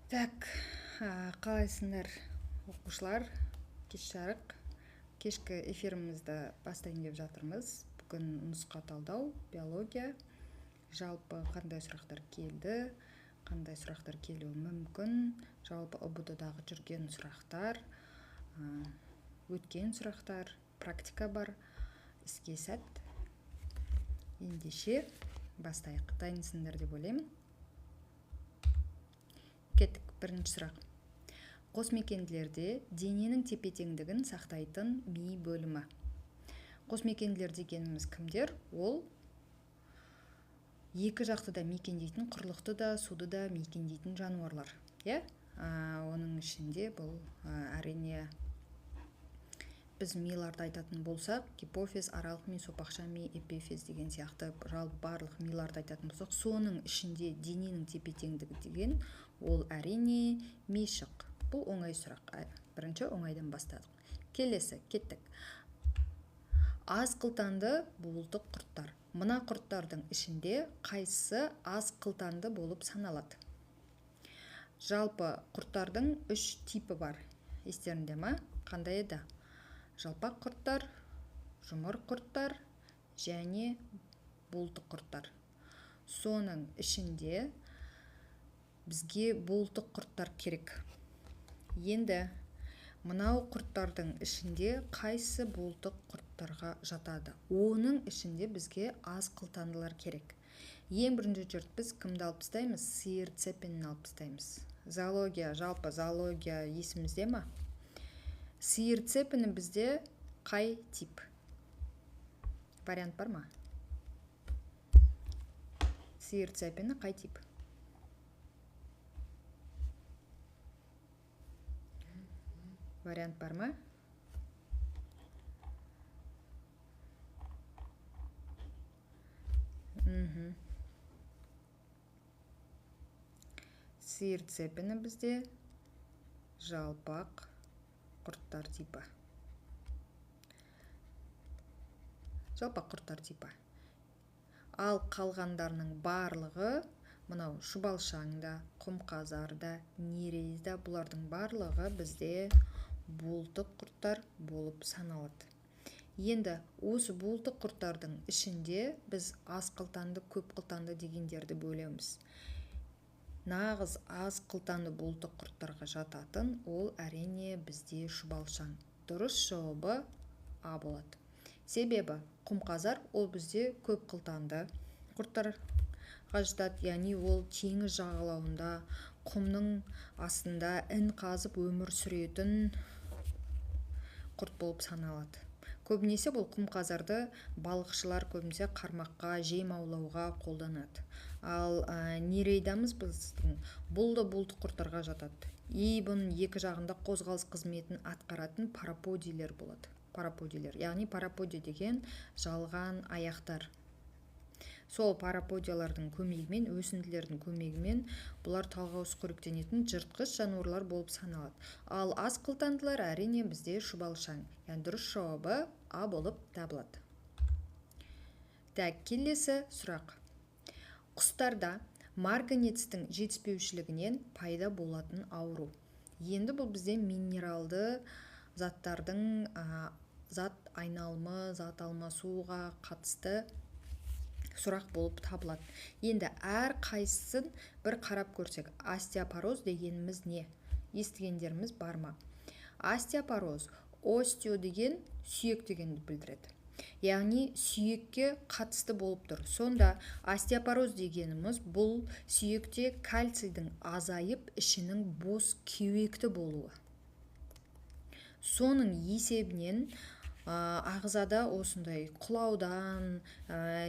Так, қалайсыңдар оқушылар? Кеш жарық. Кешкі эфирімізді бастайын деп жатырмыз. Бүгін нұсқа талдау, биология. Жалпы қандай сұрақтар келді, қандай сұрақтар келуі мүмкін, жалпы ұбт-дағы жүрген сұрақтар, өткен сұрақтар, практика бар, іске сәт. Ендеше бастайық. Дайынсыңдар деп ойлаймын. Кеттік. Бірінші сұрақ. Қосмекенділерде дененің тепе-теңдігін сақтайтын ми бөлімі. Қосмекенділер дегеніміз кімдер? Ол екі жақты да мекендейтін, құрлықты да, суды да мекендейтін жануарлар. Оның ішінде бұл әрине біз миларды айтатын болсақ, гипофиз, аралық ми, сопақша ми, эпифиз деген сияқты барлық миларды айтатын болсақ, соның ішінде дененің тепе-теңдігі деген ол әрине мишық. Бұл оңай сұрақ. Бірінші оңайдан бастадық. Келесі, кеттік. Аз қылтанды буылтық құрттар. Мына құрттардың ішінде қайсысы аз қылтанды болып саналады? Жалпы құрттардың 3 типі бар. Естерінде ма? Қандай еді? Жалпақ құрттар, жұмыр құрттар және буылтық құрттар. Соның ішінде бізге буылтық құрттар керек. Енді мынау құрттардың ішінде қайсы буылтық құрттарға жатады? Оның ішінде бізге аз қылтандылар керек. Ең бірінші жұрт біз кімді алып тастаймыз? Сиыр цепенін алып тастаймыз. Зоология, жалпы зоология есімізде ма? Сиыр цепені бізде қай тип? Вариант бар ма? Сиыр цепені қай тип? Вариант бар ма? Сиыр цепені бізде жалпақ құрттар типі. Жалпақ құрттар типі. Ал қалғандарының барлығы, мынау шұбалшаңда, құмқазарда, нерезда, бұлардың барлығы бізде буылтық құрттар болып саналады. Енді осы буылтық құрттардың ішінде біз аз қылтанды, көп қылтанды дегендерді бөлеміз. Нағыз аз қылтанды буылтық құрттарға жататын ол әрине бізде шұбалшаң. Дұрыс жауабы А болады. Себебі құмқазар ол бізде көп қылтанды құрттарға жатады, яғни ол теңіз жағалауында, құмның астында ін қазып өмір сүретін құрт болып саналады. Көбінесе бұл құмқазарды балықшылар көбінесе қармаққа, жем аулауға қолданады. Ал нерейдамыз біздің бұл да буылтық құрттарға жатады. Бұның екі жағында қозғалыс қызметін атқаратын параподийлер болады. Параподийлер, яғни параподия деген жалған аяқтар. Сол параподиялардың көмегімен, өсінділердің көмегімен бұлар талға қоректенетін жыртқыш жануарлар болып саналады. Ал аз қылтандылар әрине бізде шұбалшаң. Яғни дұрыс жауабы А болып табылады. Келесі сұрақ. Құстарда марганецтің жетіспеушілігінен пайда болатын ауру. Енді бұл бізде минералды заттардың зат айналымы, зат алмасуға қатысты сұрақ болып табылады. Енді әр қайсысын бір қарап көрсек, остеопороз дегеніміз не? Естігендеріміз бар ма? Остеопороз, остео деген сүйек дегенді білдіреді. Яғни сүйекке қатысты болып тұр. Сонда остеопороз дегеніміз бұл сүйекте кальцийдің азайып, ішінің бос кеуекті болуы. Соның есебінен ағзада осындай құлаудан,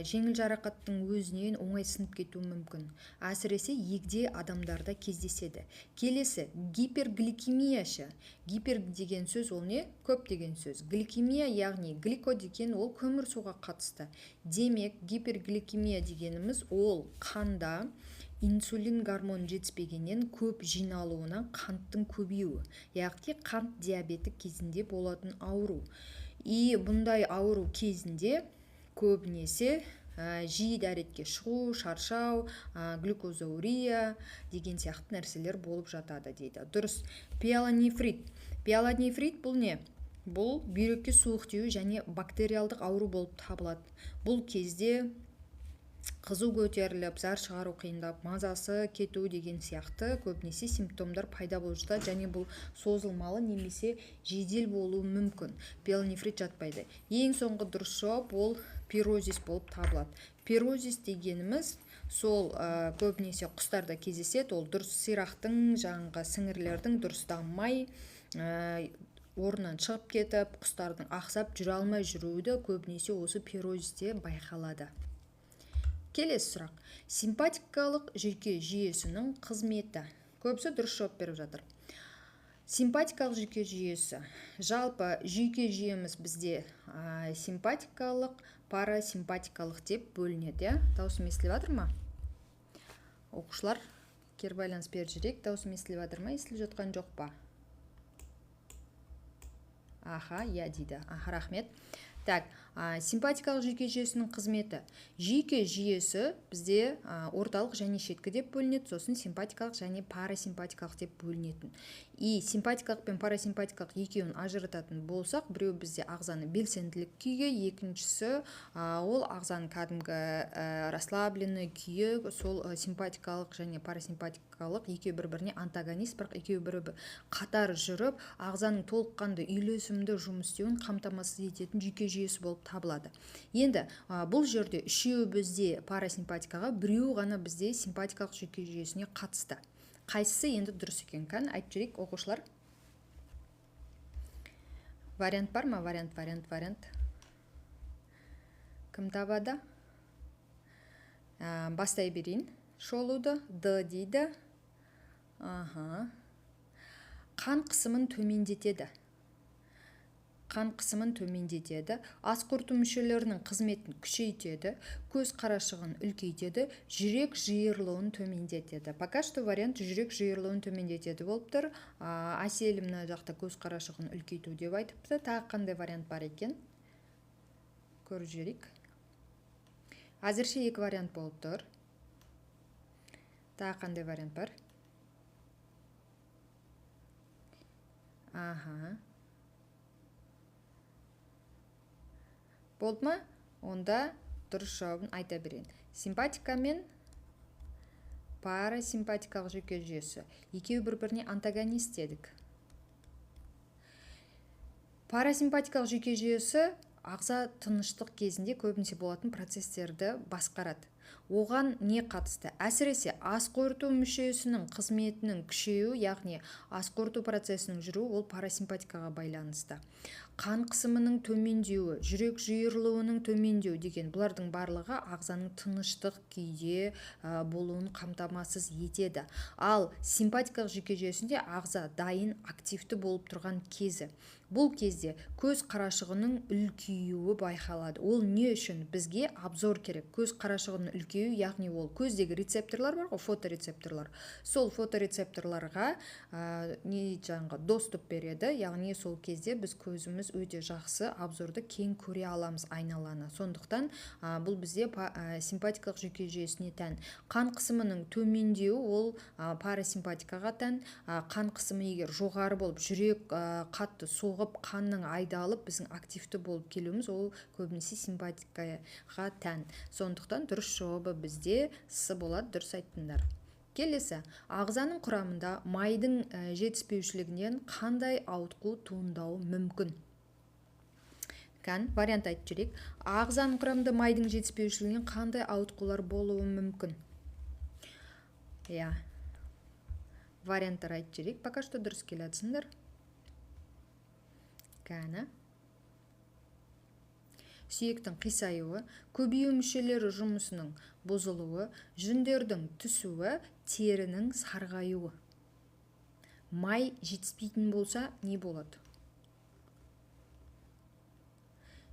жеңіл жарақаттың өзінен оңай сынып кетуі мүмкін. Әсіресе егде адамдарда кездеседі. Келесі, гипергликемияшы. Гипер деген сөз ол не? Көп деген сөз. Гликемия, яғни глико деген ол көмірсуға қатысты. Демек, гипергликемия дегеніміз ол қанда инсулин гормон жетіспегеннен көп жиналуынан қанттың көбеюі. Яғни қант диабеті кезінде болатын ауру. Бұндай ауру кезінде көбінесе жиі дәретке шығу, шаршау, глюкозаурия деген сияқты нәрселер болып жатады дейді. Дұрыс. Пиелонефрит. Пиелонефрит бұл не? Бұл бүйрекке суық тию және бактериалдық ауру болып табылады. Бұл кезде қызу көтеріліп, зар шығару қиындап, мазасы кету деген сияқты көбінесе симптомдар пайда болып жатады, және бұл созылмалы немесе жедел болуы мүмкін. Пиелонефрит жатпайды. Ең соңғы дұрыс жауап ол пирозис болып табылады. Пирозис дегеніміз сол көбінесе құстарда кездеседі. Ол дұрыс сирақтың, жаңағы сіңірлердің дұрыс дамымай, орнынан шығып кетіп, құстардың ақсап жүре алмай жүруі көбінесе осы пирозисте байқалады. Келесі сұрақ. Симпатикалық жүйке жүйесінің қызметі. Көбісі дұрыс жауап беріп жатыр. Симпатикалық жүйке жүйесі. Жалпы жүйке жүйеміз бізде симпатикалық, парасимпатикалық деп бөлінеді. Дауысым естіліп жатыр ма? Оқушылар кері байланыс беріп жүрейік. Дауысым естіліп жатыр ма? Естіліп жатқан жоқ па? Аха, иә дейді. Аха, рахмет. Так, симпатикалық жүйке жүйесінің қызметі. Жүйке жүйесі бізде орталық және шеткі деп бөлінеді, сосын симпатикалық және парасимпатикалық деп бөлінетін. И симпатикалық пен парасимпатикалық екеуін ажырататын болсақ, біреу бізде ағзаны белсенділік күйге, екіншісі ол ағзаның кәдімгі расслабленный күйі, сол симпатикалық және парасимпатикалық екеуі бір-біріне антагонист, бірақ екеуі бір қатар жүріп, ағзаның толыққанды үйлесімді жұмыс істеуін қамтамасыз ететін жүйке жүйесі болып табылады. Енді бұл жерде үшеуі бізде парасимпатикаға, біреуі ғана бізде симпатикалық жүйке жүйесіне қатысты. Қайсысы енді дұрыс екен? Кән айтып жүрейік, оқушылар. Вариант бар ма? Вариант. Кім табады? Бастай берейін. Шолуды Д дейді. Қан қысымын төмендетеді. Ас қорыту мүшелерінің қызметін күшейтеді, көз қарашығын үлкейтеді, жүрек жиырылуын төмендетеді. Пока что вариант жүрек жиырылуын төмендетеді болып тұр. Әселім мына жақта көз қарашығын үлкейту деп айтыпты. Тағы қандай вариант бар екен? Көріп жүрейік. Әзірше екі вариант болып тұр. Тағы қандай вариант бар? Болды ма? Онда дұрыс жауабын айта берейін. Симпатика мен парасимпатикалық жүйке жүйесі. Екеуі бір-біріне антагонист дедік. Парасимпатикалық жүйке жүйесі ағза тыныштық кезінде көбінесе болатын процестерді басқарады. Оған не қатысты? Әсіресе ас қорыту мүшесінің қызметінің күшеюі, яғни ас қорыту процесінің жүруі, ол парасимпатикаға байланысты. Қан қысымының төмендеуі, жүрек жиырылуының төмендеуі деген бұлардың барлығы ағзаның тыныштық күйде болуын қамтамасыз етеді. Ал симпатикалық жүйке жүйесінде ағза дайын, активті болып тұрған кезі. Бұл кезде көз қарашығының үлкеюі байқалады. Ол не үшін? Бізге обзор керек. Көз қарашығының үлкеюі, яғни ол көздегі рецепторлар бар ғой, фоторецепторлар. Сол фоторецепторларға доступ береді, яғни сол кезде біз көзіміз өте жақсы обзорды кең көре аламыз айналаны. Сондықтан бұл бізде симпатикалық жүйке жүйесіне тән. Қан қысымының төмендеуі ол парасимпатикаға тән. Қан қысымы егер жоғары болып, жүрек қатты соғып, қанның айдалып, біздің активті болып келуіміз, ол көбінесе симпатикаға тән. Сондықтан дұрыс жауабы бізде С болады, дұрыс айттыңдар. Келесі, ағзаның құрамында майдың жетіспеушілігінен қандай ауытқу туындауы мүмкін? Вариант айтып жүрейік. Ағзаның құрамында майдың жетіспеушілігінен қандай ауытқулар болуы мүмкін? Варианттар айтып жүрейік. Пока что дұрыс келетсіңдер. Сүйектің қисаюы, көбею мүшелері жұмысының бұзылуы, жүндердің түсуі, терінің сарғаюы. Май жетіспейтін болса, не болады?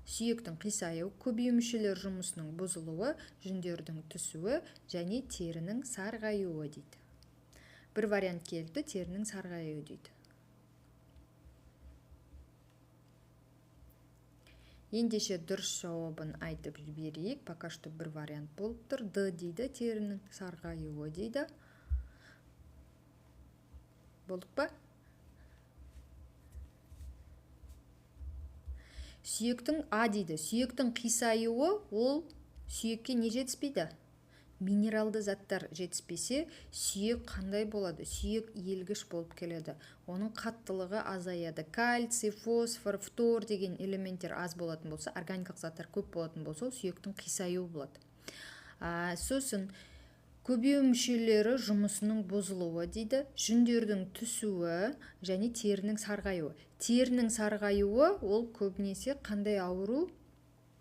Сүйектің қисаюы, көбею мүшелері жұмысының бұзылуы, жүндердің түсуі және терінің сарғаюы дейді. Бір вариант келді, терінің сарғаюы дейді. Ендеше дұрыс жауабын айтып жіберейік. Пока что бір вариант болып тұр. Д дейді, терінің сарғаюы дейді. Болдық па? Сүйектің А дейді. Сүйектің қисаюы, ол сүйекке не жетіспейді? Минералды заттар жетіспесе, сүйек қандай болады? Сүйек иілгіш болып келеді. Оның қаттылығы азаяды. Кальций, фосфор, фтор деген элементтер аз болатын болса, органикалық заттар көп болатын болса, сүйектің қисаюы болады. Сосын көбею мүшелері жұмысының бұзылуы дейді. Жүндердің түсуі және терінің сарғаюы. Терінің сарғаюы ол көбінесе қандай ауру?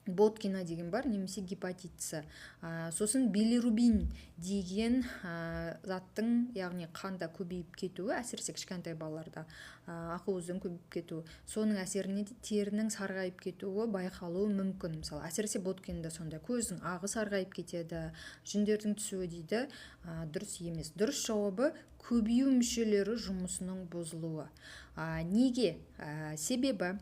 Боткина деген бар, немесе гепатитісі. Сосын билирубин деген заттың, яғни қанда көбейіп кетуі, әсіресе кішкентай балаларда ақуыздың көбейіп кетуі, соның әсеріне терінің сарғайып кетуі байқалуы мүмкін. Мысалы, әсіресе боткинда сонда көздің ағы сарғайып кетеді, жүндердің түсуі дейді. Дұрыс емес. Дұрыс жауабы көбею мүшелері жұмысының бұзылуы. Неге? Себебі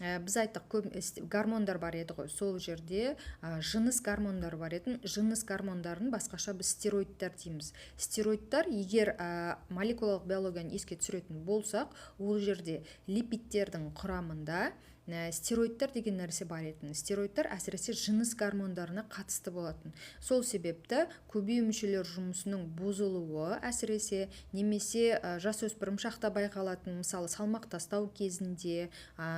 біз айттық, көп гормондар бар еді ғой, сол жерде жыныс гормондар бар еді. Жыныс гормондарын басқаша біз стероидтар дейміз. Стероидтар, егер молекулалық биологияны еске түсіретін болсақ, ол жерде липидтердің құрамында стероидтар деген нәрсе бар еді. Стероидтар әсіресе жыныс гормондарына қатысты болатын. Сол себепті көбею мүшелер жұмысының бұзылуы әсіресе, немесе жасөспірім шақта байқалатын, мысалы салмақ тастау кезінде,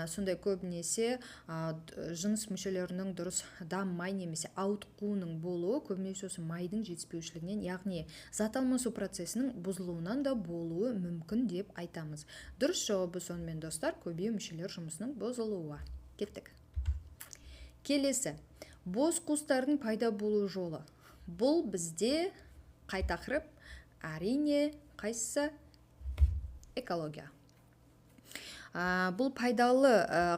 сондай көбінесе жыныс мүшелерінің дұрыс дамымай, немесе ауытқуының болуы көбінесе осы майдың жетіспеушілігінен, яғни зат алмасу процесінің бұзылуынан да болуы мүмкін деп айтамыз. Дұрыс жауабы сонымен достар, көбею мүшелер жұмысының бұзылуы. Кеттік. Келесі, бос қуыстардың пайда болу жолы. Бұл бізде қай тақырып? Әрине, қайсысы? Экология. Бұл пайдалы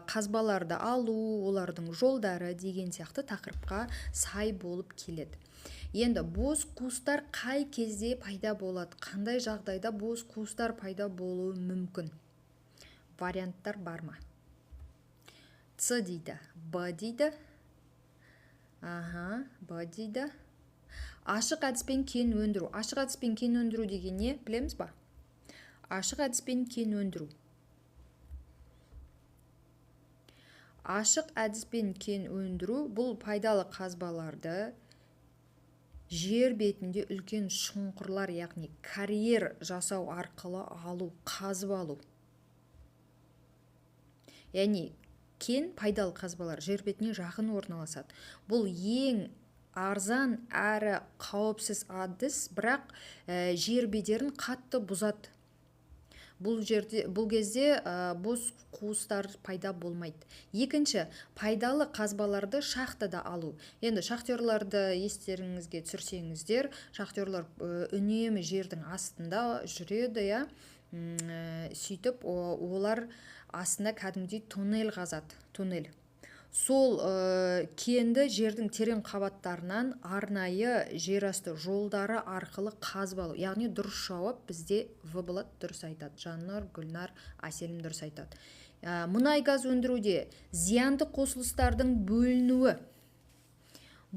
қазбаларды алу, олардың жолдары деген сияқты тақырыпқа сай болып келеді. Енді бос қуыстар қай кезде пайда болады? Қандай жағдайда бос қуыстар пайда болуы мүмкін? Варианттар бар ма? С дейді, Б дейді. Б дейді. Ашық әдіспен кен өндіру. Ашық әдіспен кен өндіру деген не? Білеміз ба? Ашық әдіспен кен өндіру. Ашық әдіспен кен өндіру бұл пайдалы қазбаларды жер бетінде үлкен шұңқырлар, яғни карьер жасау арқылы алу, қазып алу. Яғни кен пайдалы қазбалар жер бетіне жақын орналасады. Бұл ең арзан әрі қауіпсіз әдіс, бірақ жер бедерін қатты бұзады. Бұл кезде бос қуыстар пайда болмайды. Екінші, пайдалы қазбаларды шахтада алу. Енді шахтерларды естеріңізге түсірсеңіздер, шахтерлар үнемі жердің астында жүреді, сөйтіп олар астына кәдімгідей туннель қазады, туннель. Сол кенді жердің терең қабаттарынан арнайы жерасты жолдары арқылы қазып алу. Яғни дұрыс жауап бізде В болады, дұрыс айтады. Жаннұр, Гүлнар, Әселім дұрыс айтады. Мұнай газ өндіруде зиянды қосылыстардың бөлінуі.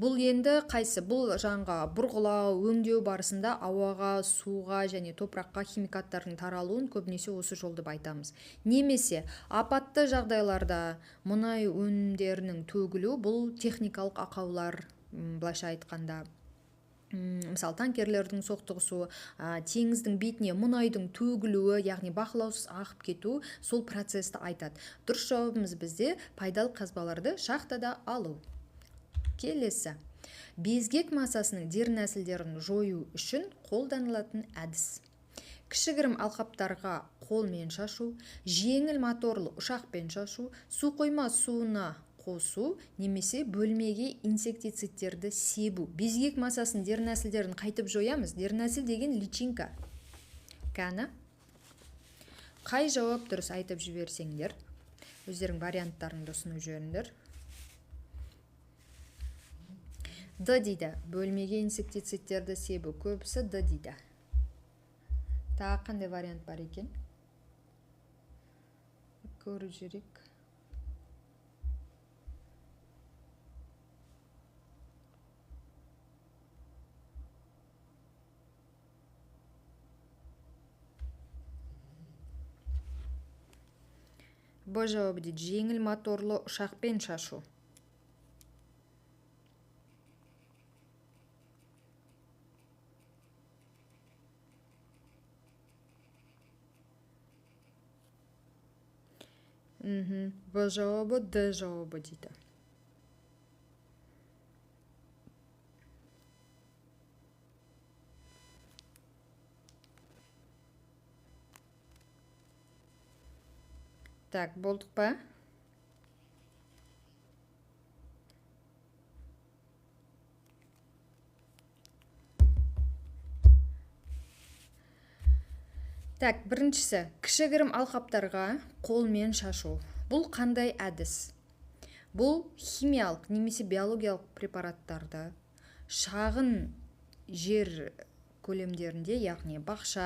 Бұл енді қайсы? Бұл жаңға бұрғылау, өңдеу барысында ауаға, суға және топыраққа химикаттардың таралуын көбінесе осы жолды айтамыз. Немесе апатты жағдайларда мұнай өнімдерінің төгілу, бұл техникалық ақаулар, былайша айтқанда. Мысалы, танкерлердің соқтығысуы, теңіздің бетіне мұнайдың төгілуі, яғни бақылаусыз ағып кету, сол процесті айтады. Дұрыс жауабымыз бізде пайдалы қазбаларды шахтада алу. Келесі. Безгек массасының дернәсілдерін жою үшін қолданылатын әдіс. Кішігірім алқаптарға қолмен шашу, жеңіл моторлы ұшақпен шашу, су қойма суына қосу, немесе бөлмеге инсектицидтерді себу. Безгек массасының дернәсілдерін қайтып жоямыз. Дернәсіл деген личинка. Кәні? Қай жауап дұрыс айтып жіберсеңдер, өздерің варианттарыңды ұсынып жүріңдер. Д дейді, бөлмеге инсектицидтерді себу, көбісі Д дейді. Тағы қандай вариант бар екен? Көріп жүрек. Б жауабы дейді жеңіл моторлы ұшақпен шашу. Б жауабы, Д жауабы дейді. Так, болдық па? Так, біріншісі, кішігірім алқаптарға қолмен шашу. Бұл қандай әдіс? Бұл химиялық немесе биологиялық препараттарды шағын жер көлемдерінде, яғни бақша,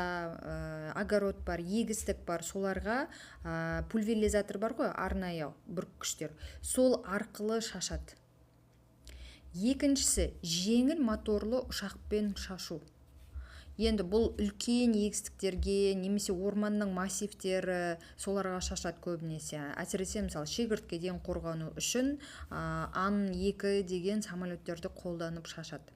огород бар, егістік бар, соларға пульверизатор бар ғой, арнайы бүрккіштер, сол арқылы шашады. Екіншісі, жеңіл моторлы ұшақпен шашу. Енді бұл үлкен егістіктерге немесе орманның массивтері соларға шашады көбінесе. Әсіресе мысалы шегірткеден қорғану үшін Ан-2 деген самолеттерді қолданып шашады.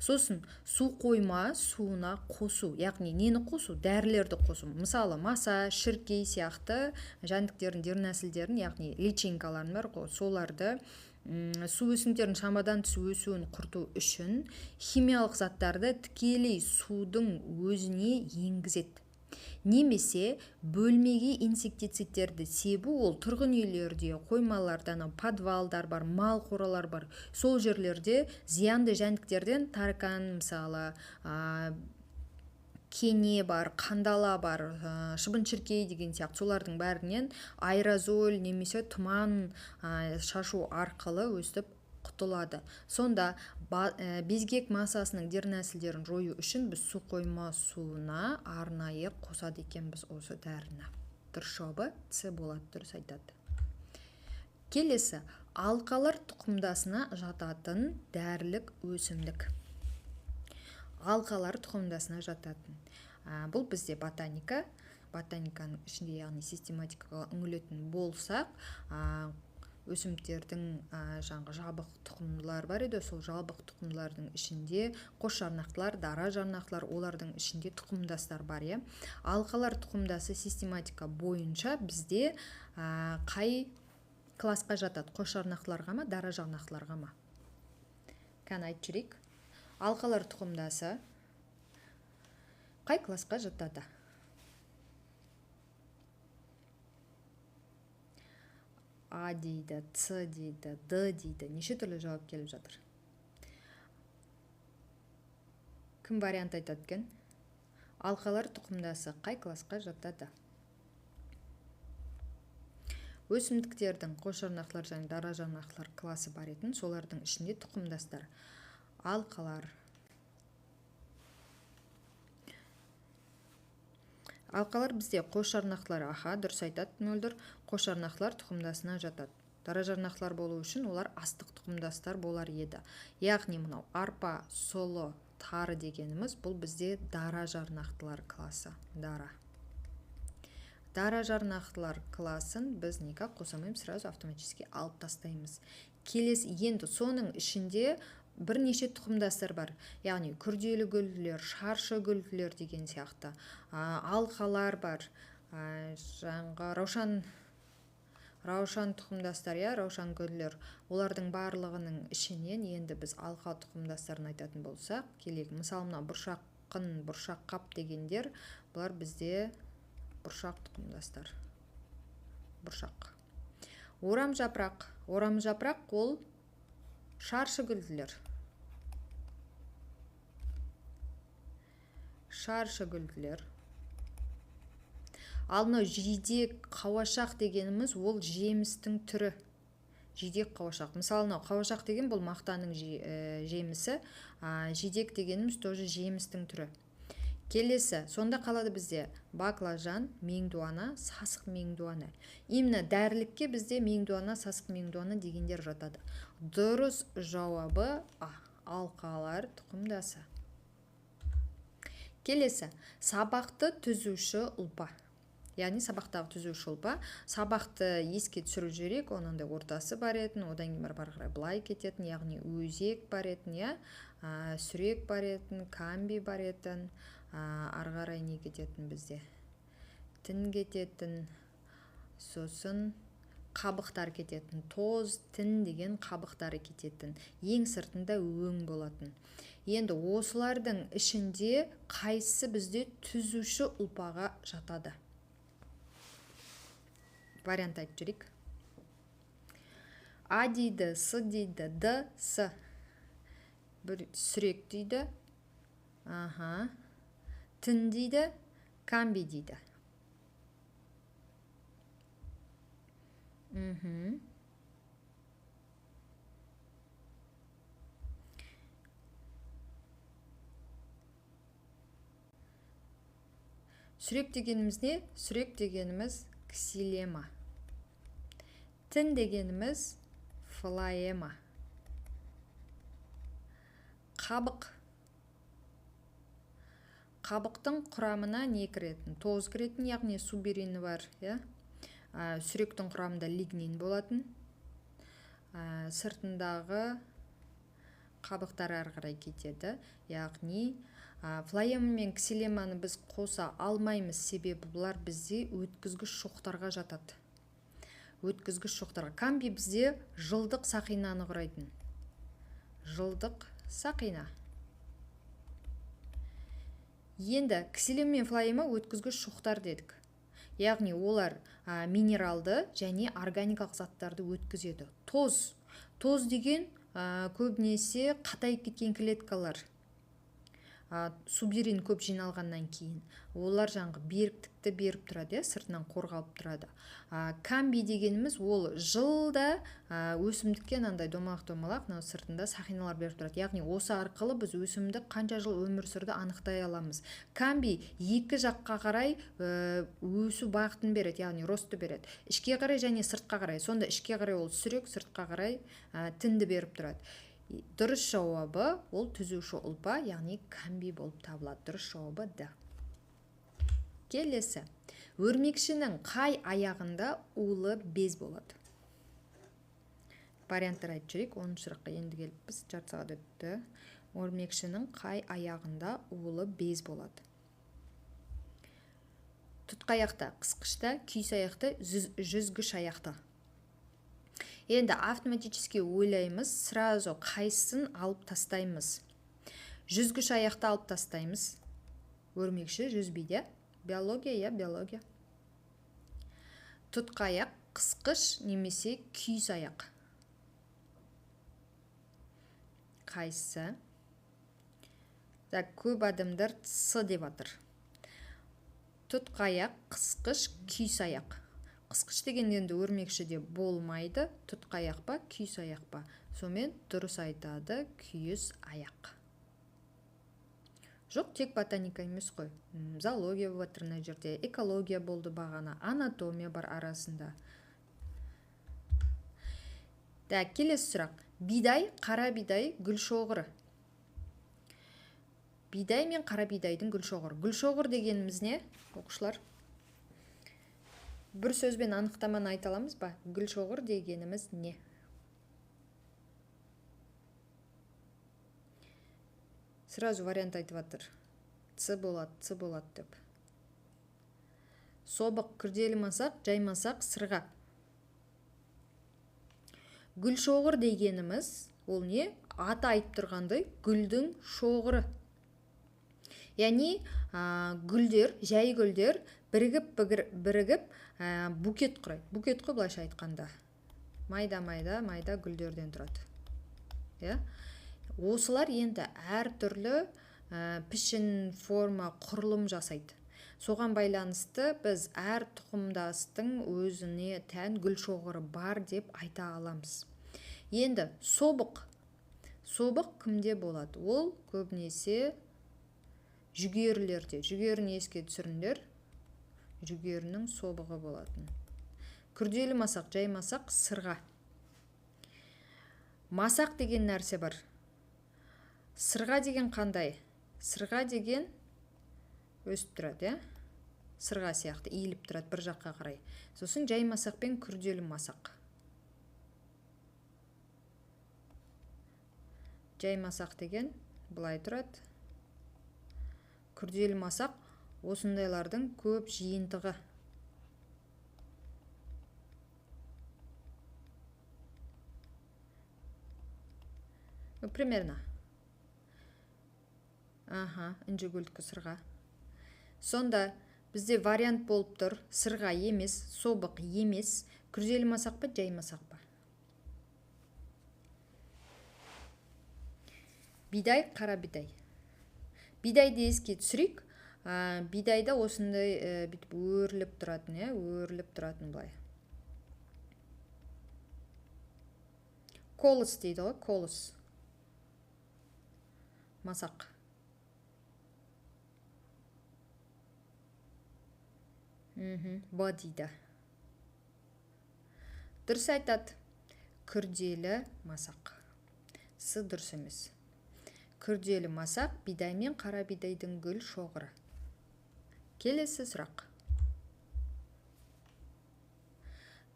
Сосын су қойма суына қосу, яғни нені қосу? Дәрілерді қосу. Мысалы маса, шіркей сияқты жәндіктердің дернәсілдерін, яғни личинкаларын бар ғой, соларды су өсімдіктердің шамадан тыс өсуін құрту үшін химиялық заттарды тікелей судың өзіне енгізеді. Немесе бөлмеге инсектицидтерді себу, ол тұрғын үйлерде, қоймалардан, подвалдар бар, мал қоралар бар. Сол жерлерде зиянды жәндіктерден таракан, мысалы, кене бар, қандала бар, шыбын-шіркей деген сияқты солардың бәрінен аэрозоль немесе тұман шашу арқылы өстіп құтылады. Сонда безгек массасының дернәсілдерін жою үшін біз су қойма суына арнайы қосады екенбіз осы дәріні. Дұрыс жауабы С болады, дұрыс айтады. Келесі, алқалар тұқымдасына жататын дәрілік өсімдік. Алқалар тұқымдасына жататын. Бұл бізде ботаника. Ботаниканың ішінде, яғни систематикаға үңілетін болсақ, өсімдіктердің жабық тұқымдылар бар еді, сол жабық тұқымдылардың ішінде қос жарнақтылар, дара жарнақтылар, олардың ішінде тұқымдастар бар. Алқалар тұқымдасы систематика бойынша бізде қай классқа жатады? Қос жарнақтыларға ма, дара жарнақтыларға ма? Кән айтып жүрейік. Алқалар тұқымдасы қай классқа жатады? А дейді, С дейді, Д дейді. Неше түрлі жауап келіп жатыр? Кім вариант айтады екен? Алқалар тұқымдасы қай классқа жатады? Өсімдіктердің қос жарнақтылар және дара жарнақтылар классы бар етін, солардың ішінде тұқымдастар. Алқалар. Алқалар бізде қос жарнақтылар, дұрыс айтады, мөлдір, қос жарнақтылар тұқымдасына жатады. Дара жарнақтылар болу үшін олар астық тұқымдастар болар еді. Яғни мынау арпа, сұлы, тары дегеніміз бұл бізде дара жарнақтылар класы. Дара жарнақтылар класын біз неге қосамаймыз, сразу автоматически алып тастаймыз. Келесі, енді соның ішінде бірнеше тұқымдастар бар. Яғни күрделі гүлділер, шаршы гүлділер деген сияқты. Алқалар бар. Раушан тұқымдастар, раушан гүлділер. Олардың барлығының ішінен енді біз алқа тұқымдастарын айтатын болсақ, келек. Мысалы, мына бұршаққын, бұршаққап дегендер, бұлар бізде бұршақ тұқымдастар. Бұршақ. Орам жапырақ ол шаршы гүлділер. Ал мынау жидек қауашақ дегеніміз ол жемістің түрі. Жидек қауашақ. Мысалы, мынау қауашақ деген бұл мақтаның жемісі, жидек дегеніміз тоже жемістің түрі. Келесі, сонда қалады бізде баклажан, меңдуана, сасық меңдуана. Именно дәрілікке бізде меңдуана, сасық меңдуана дегендер жатады. Дұрыс жауабы алқалар тұқымдасы. Келесі, сабақты түзуші ұлпа. яғни сабақтағы түзуші ұлпа. Сабақты еске түсіріп жіберейік, оның да ортасы бар етін, одан кейін бары қарай былай кететін, яғни өзек бар етін, сүрек бар етін, камби бар етін, ары қарай не кететін бізде? Тін кететін, сосын қабықтар кететін, тоз, тін деген қабықтары кететін, ең сыртында өң болатын. Енді осылардың ішінде қайсы бізде түзуші ұлпаға жатады? Вариант айтып жүрейік. А дейді, С дейді, Д, С. Бір сүрек дейді. Тін дейді, камби дейді. Сүрек дегеніміз не? Сүрек дегеніміз ксилема. Тін дегеніміз флоема. Қабық. Қабықтың құрамына не кіретін? Тоз кіретін, яғни суберины бар. Сүректің құрамында лигнин болатын. Сыртындағы қабықтар ары қарай кетеді. Яғни флоема мен ксилеманы біз қоса алмаймыз, себебі бұлар бізде өткізгіш шоқтарға жатады. Өткізгіш шоқтарға. Камби бізде жылдық сақинаны құрайтын. Жылдық сақина. Енді ксилема мен флоема өткізгіш шоқтар дедік. Яғни олар минералды және органикалық заттарды өткізеді. Тоз. Тоз деген көбінесе қатайып кеткен клеткалар. Суберин көп жиналғаннан кейін. Олар жаңғы беріктікті беріп тұрады, сыртынан қорғалып тұрады. Камби дегеніміз ол жылда өсімдікке андай домалақ, сыртында сақиналар беріп тұрады. Яғни осы арқылы біз өсімдік қанша жыл өмір сүрді анықтай аламыз. Камби екі жаққа қарай өсу бағытын береді, яғни ростты береді. Ішке қарай және сыртқа қарай. Сонда ішке қарай ол сүрек, сыртқа қарай тінді беріп тұрады. Дұрыс жауабы ол түзуші ұлпа, яғни камби болып табылады. Дұрыс жауабы Д. Келесі. Өрмекшінің қай аяғында улы без болады? Варианттар айтып жүрейік. 10 сұраққа енді келіп біз жарты сағат өтті. Өрмекшінің қай аяғында улы без болады? Тұтқа аяқта, қысқышта, күйіс аяқта, жүзгіш аяқта. Енді автоматически ойлаймыз, сразу қайсын алып тастаймыз. Жүзгіш аяқты алып тастаймыз. Өрмекші жүзбейді. Биология, биология. Тұтқа аяқ, қысқыш немесе күйіс аяқ. Қайсы? Көп адамдар С деп атыр. Тұтқа аяқ, қысқыш, күйіс аяқ. Қысқыш деген енді өрмекшіде болмайды. Тұтқа аяқ па, күйіс аяқ па. Сонымен дұрыс айтады, күйіс аяқ. Жоқ, тек ботаника емес қой. Зоология болып жатыр мына жерде, экология болды бағана, анатомия бар арасында. Келесі сұрақ. Бидай, қара бидай, гүл шоғыры. Бидай мен қара бидайдың гүл шоғыры. Гүл шоғыр дегеніміз не, оқушылар? Бір сөзбен анықтаманы айта аламыз ба? Гүл шоғыр дегеніміз не? Сразу вариант айтып жатыр. С болады деп. Собық, күрделі масақ, жаймасақ, сырға. Гүл шоғыр дегеніміз ол не? Аты айтып тұрғандай гүлдің шоғыры. Яғни гүлдер, жай гүлдер бірігіп букет құрайды. Букет қой былайша айтқанда. Майда гүлдерден тұрады. Осылар енді әр түрлі пішін, форма, құрылым жасайды. Соған байланысты біз әр тұқымдастың өзіне тән гүл шоғыры бар деп айта аламыз. Енді собық. Собық кімде болады? Ол көбінесе жүгерілерде. Жүгеріні еске түсіріңдер. Жүгерінің собығы болатын. Күрделі масақ, жаймасақ, сырға. Масақ деген нәрсе бар. Сырға деген қандай? Сырға деген өсіп тұрады, сырға сияқты иіліп тұрады бір жаққа қарай. Сосын жай масақ пен күрделі масақ. Жай масақ деген былай тұрады. Күрделі масақ осындайлардың көп жиынтығы. Примерно. Інжі көлдікі сырға. Сонда бізде вариант болып тұр. Сырға емес, собық емес, күрделі масақ па, жай масақ па. Бидай, қара бидай. Бидайды еске түсірейік. Бидайда осындай бітіп өріліп тұратын, өріліп тұратын былай. Колос дейді ғой, колос. Масақ. Ба дейді. Дұрыс айтады. Күрделі масақ. С дұрыс емес. Күрделі масақ бидай мен қара бидайдың гүл шоғыры. Келесі сұрақ.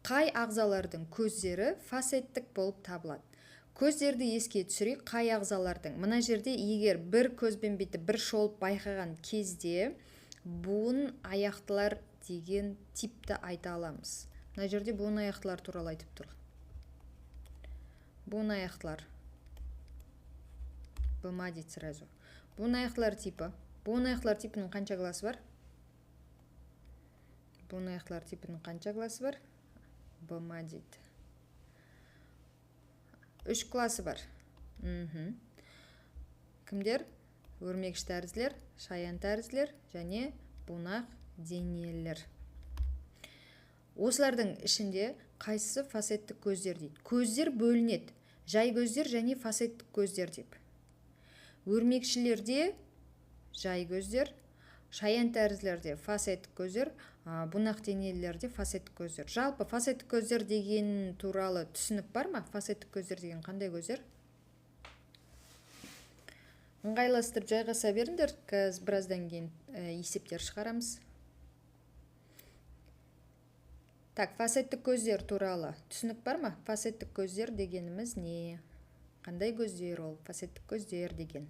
Қай ағзалардың көздері фасеттік болып табылады? Көздерді еске түсірейік, қай ағзалардың. Мына жерде егер бір көзбен бетіп бір шолып байқаған кезде буын аяқтылар деген типті айта аламыз. Мына жерде буын аяқтылар туралы айтып тұр. Буын аяқтылар. Бұма дейді сразу. Буын аяқтылар типі. Буын аяқтылар типінің қанша класы бар? Буын аяқтылар типінің қанша класы бар? Бұма дейді. 3 класы бар. Кімдер? Өрмекіш тәрізділер, шаян тәрізділер және бунақ денелер. Осылардың ішінде қайсысы фасеттік көздер дейді? Көздер бөлінеді. Жай көздер және фасеттік көздер деп. Өрмекшілерде жай көздер, шаян тәрізділерде фасеттік көздер, бунақ денелерде фасеттік көздер. Жалпы фасеттік көздер деген туралы түсінік бар ма? Фасеттік көздер деген қандай көздер? Ыңғайластырып жайғаса беріңдер, кәз біраздан кейін есептер шығарамыз. Так, фасеттік көздер туралы түсінік бар ма? Фасеттік көздер дегеніміз не? Қандай көздер ол? Фасеттік көздер деген.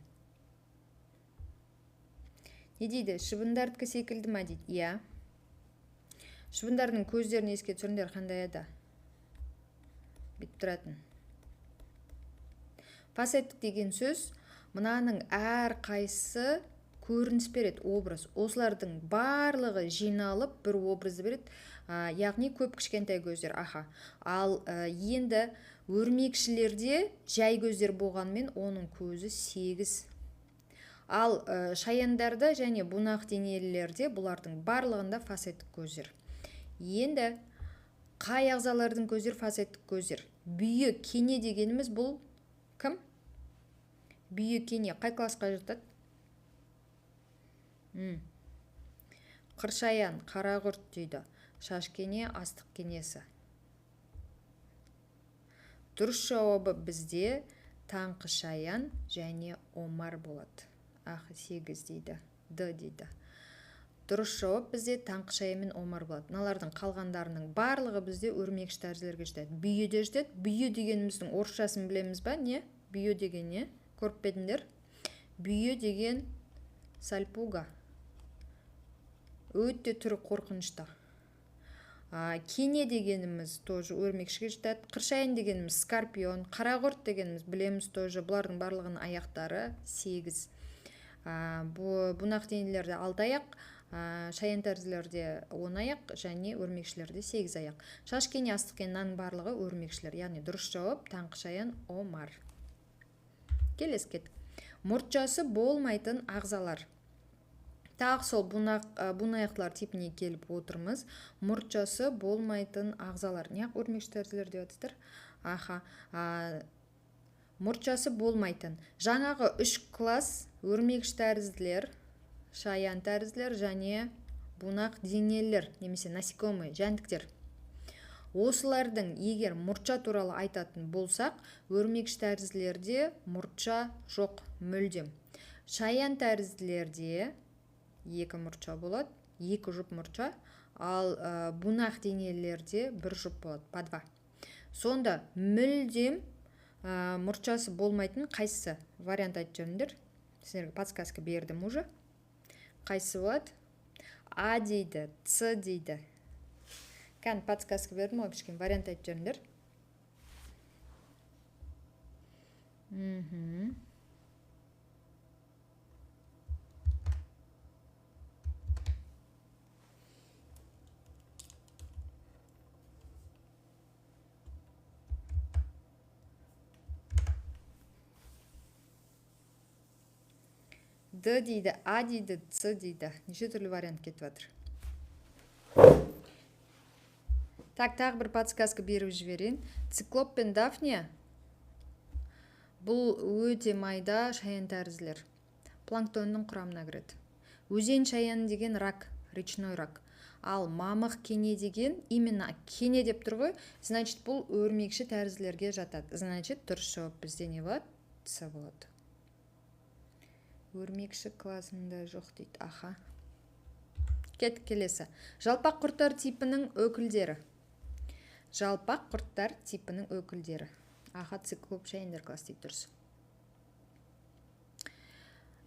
Не дейді? Шыбындардікі секілді ма дейді? Иә. Шыбындардың көздерін еске түсіріңдер, қандай еді? Бітіп тұратын. Фасеттік деген сөз мынаның әр қайсы көрініс береді, образ. Осылардың барлығы жиналып бір образды береді, яғни көп кішкентай көздер. Ал енді өрмекшілерде жай көздер болғанмен оның көзі 8. Ал шаяндарда және бунақ денелілерде бұлардың барлығында фасеттік көздер. Енді қай ағзалардың көздер фасеттік көздер? Бүйі кене дегеніміз бұл кім? Бүйі кене қай класқа жатады? Қыршаян, қарақұрт дейді. Шаш кене, астық кенесі. Дұрыс жауабы бізде таңқы шаян және омар болады. 8 дейді. Д дейді. Дұрыс жауап бізде таңқы шаян мен омар болады. Мыналардың қалғандарының барлығы бізде өрмекіш тәрізділерге жатады. Бүйі де жатады. Бүйі дегеніміздің орысшасын білеміз ба? Не? Бүйі деген не? Көріп пе едіңдер? Бүйі деген сальпуга. Өте түрі қорқынышты. Кене дегеніміз тоже өрмекшіге жатады. Қыршаян дегеніміз скорпион. Қарақұрт дегеніміз білеміз тоже. Бұлардың барлығының аяқтары 8. Бунақ денелерде 6 аяқ, шаян тәрізділерде 10 аяқ және өрмекшілерде 8 аяқ. Шаш кене, астық кененің барлығы өрмекшілер. Яғни дұрыс жауап таңқы шаян, омар. Келесі кеттік. Мұртшасы болмайтын ағзалар. Тағы сол бұн аяқтылар типіне келіп отырмыз. Мұртшасы болмайтын ағзалар. Неғып өрмекіш тәрізділер деп атыстыр? Мұртшасы болмайтын. Жаңағы 3 класс өрмекіш тәрізділер, шаян тәрізділер және бунақ денелер, немесе насекомые, жәндіктер. Осылардың егер мұртша туралы айтатын болсақ, өрмекіш тәрізділерде мұртша жоқ мүлдем. Шаян тәрізділерде екі мұртша болады, екі жұп мұртша, ал бунақ денелерде бір жұп болады, по 2. Сонда мүлдем мұртшасы болмайтын қайсысы вариант айтып жүріңдер. Сіздерге подсказка бердім уже. Қайсысы болады? А дейді, С дейді. Кән подсказка бердім ғой, кішкене вариант айтып жүріңдер. Д дейді, А дейді, С дейді. Неше түрлі вариант кетіп жатыр. Так, тағы бір подсказка беріп жіберейін. Циклоп пен дафния бұл өте майда шаян тәрізділер. Планктонның құрамына кіреді. Өзен шаяны деген рак, речной рак. Ал мамық кене деген, именно кене деп тұр ғой, значит бұл өрмекші тәрізділерге жатады. Значит, дұрыс жауап бізде не болады? С болады. Өрмекші класында жоқ дейді. Аха. Кеттік келесі. Жалпақ құрттар типінің өкілдері. Жалпақ құрттар типінің өкілдері. Аха, циклоп шайындар класс дейді, дұрыс.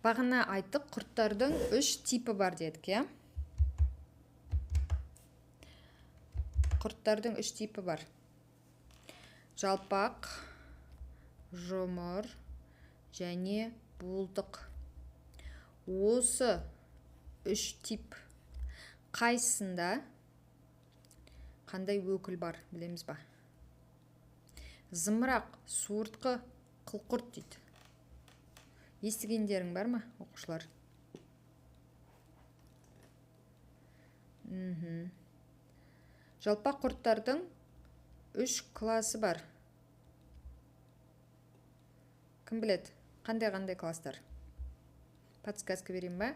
Бағана айттық, құрттардың 3 типі бар дедік, я? Құрттардың 3 типі бар. Жалпақ, жұмыр және буылтық. Осы 3 тип қайсында қандай өкіл бар, білеміз ба? Зымырақ, суыртқы, қылқұрт дейді. Естігендерің бар ма, оқушылар? Жалпақ құрттардың 3 класы бар. Кім біледі? Қандай кластар? Подсказка берейін ба?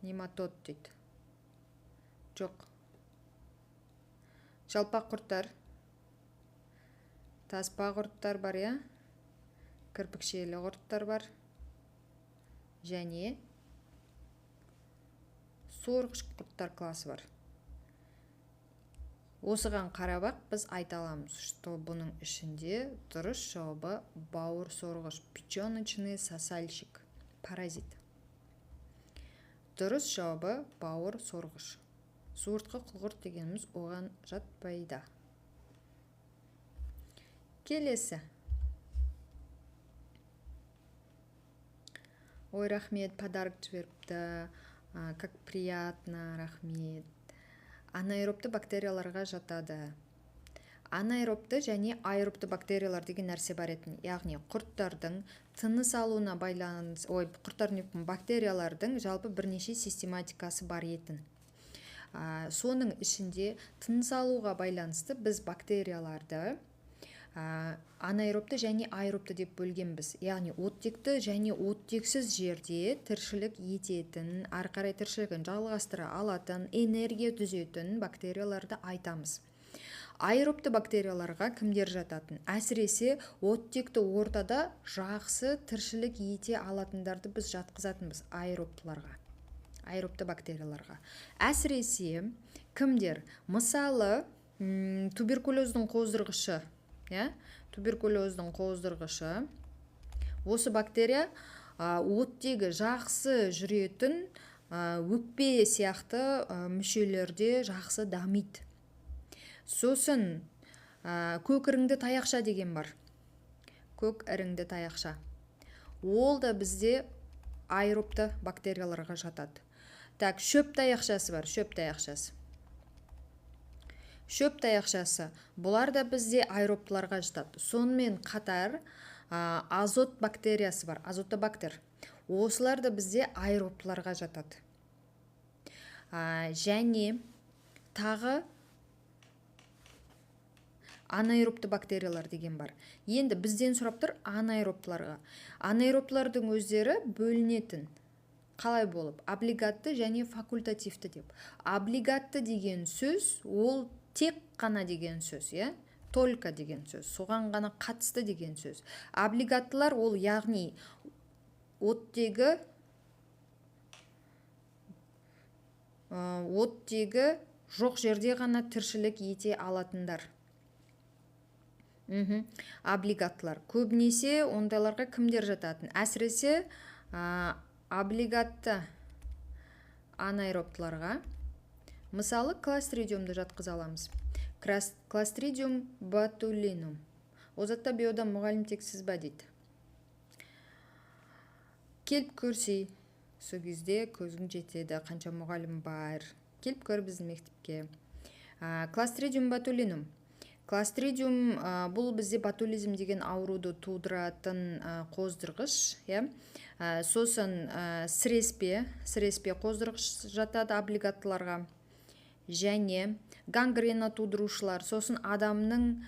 Нематод дейді. Жоқ. Жалпақ құрттар. Таспа құрттар бар, я? Кірпікшелі құрттар бар. Және сорғыш құрттар класы бар. Осыған қарабақ біз айта аламыз, что бұның ішінде дұрыс жауабы бауыр сорғыш, печеночный сосальщик, паразит. Дұрыс жауабы бауыр сорғыш. Суыртқы қылқұрт дегеніміз оған жатпайды. Келесі. Ой, рахмет, подарок жіберіпті. Как приятно, рахмет. Анаэробты бактерияларға жатады. Анаэробты және аэробты бактериялар деген нәрсе бар етін. Яғни құрттардың тыныс алуына байланыс, бактериялардың жалпы бірнеше систематикасы бар етін. Соның ішінде тыныс алуға байланысты біз бактерияларды анаэробты және аэробты деп бөлгенбіз. Яғни оттекті және оттексіз жерде тіршілік ететін, ары қарай тіршілігін жалғастыра алатын, энергия түзетін бактерияларды айтамыз. Аэробты бактерияларға кімдер жататын? Әсіресе оттекті ортада жақсы тіршілік ете алатындарды біз жатқызатынбыз аэробтыларға. Аэробты бактерияларға. Әсіресе кімдер? Мысалы, туберкулездің қоздырғышы, туберкулездің қоздырғышы. Осы бактерия оттегі жақсы жүретін өкпе сияқты мүшелерде жақсы дамиды. Сосын көк іріңді таяқша деген бар. Көк іріңді таяқша. Ол да бізде аэробты бактерияларға жатады. Так, шөп таяқшасы бар, шөп таяқшасы. Шөп таяқшасы. Бұлар да бізде аэробтыларға жатады. Сонымен қатар азот бактериясы бар, азотобактер. Осылар да бізде аэробтыларға жатады. Және тағы анаэробты бактериялар деген бар. Енді бізден сұрап тұр анаэробтыларға. Анаэробтылардың өздері бөлінетін. Қалай болып? Облигатты және факультативті деп. Облигатты деген сөз, ол тек қана деген сөз, только деген сөз, соған ғана қатысты деген сөз. Облигаттылар ол яғни оттегі жоқ жерде ғана тіршілік ете алатындар. Облигаттылар. Көбінесе ондайларға кімдер жататын? Әсіресе облигатты анаэробтыларға. Мысалы, кластридиумды жатқыза аламыз. Кластридиум ботулинум. Озатта биода мұғалім тек сіз ба дейді. Келіп көрсей, сол кезде көзің жетеді, қанша мұғалім бар. Келіп көр біздің мектепке. Кластридиум ботулинум. Кластридиум бұл бізде ботулизм деген ауруды тудыратын қоздырғыш. Сосын сіреспе қоздырғыш жатады облигаттыларға. Және гангрена тудырушылар, сосын адамның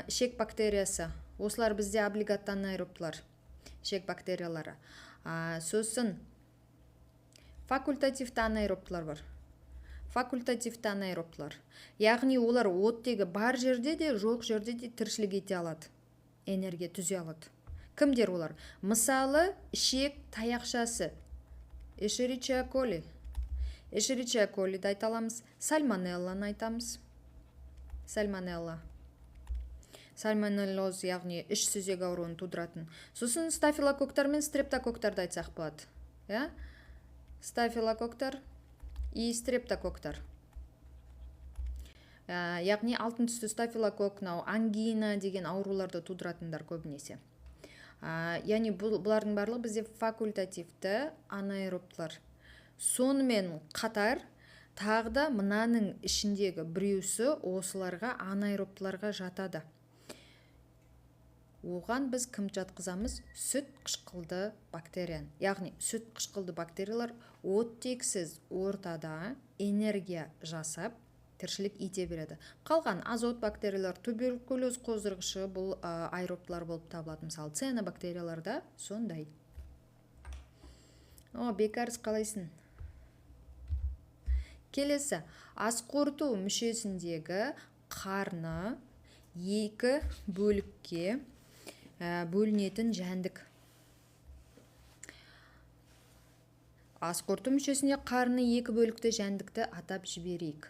ішек бактериясы. Осылар бізде облигатты анаэробтылар, ішек бактериялары. Сосын факультативті анаэробтылар бар. Факультативті анаэробтылар. Яғни олар оттегі бар жерде де, жоқ жерде де тіршілік ете алады. Энергия түзе алады. Кімдер олар? Мысалы, ішек таяқшасы. Эшеричия коли. Эшеричия колиді айта аламыз. Сальмонелланы айтамыз. Сальмонелла. Сальмонеллоз, яғни іш сүзек ауруын тудыратын. Сосын стафилококктар мен стрептококктарды айтсақ болады. Стафилококктар и стрептококктар. Яғни алтын түсті стафилококк, ангина деген ауруларды тудыратындар көбінесе. Яғни бұлардың барлығы бізде факультативті анаэробтылар. Сонымен қатар тағда мынаның ішіндегі біреусі осыларға анаэробтыларға жатады. Оған біз кім жатқызамыз? Сүт қышқылды бактериян. Яғни сүт қышқылды бактериялар оттексіз ортада энергия жасап тіршілік ете береді. Қалған азот бактериялар, туберкулез қоздырғышы бұл аэробтылар болып табылады. Мысалы, цианобактерияларда сондай. Бекарыс қалайсың? Келесі, ас қорыту мүшесіндегі қарны екі бөлікке бөлінетін жәндік. Ас қорыту мүшесінде қарны екі бөлікті жәндікті атап жіберейік.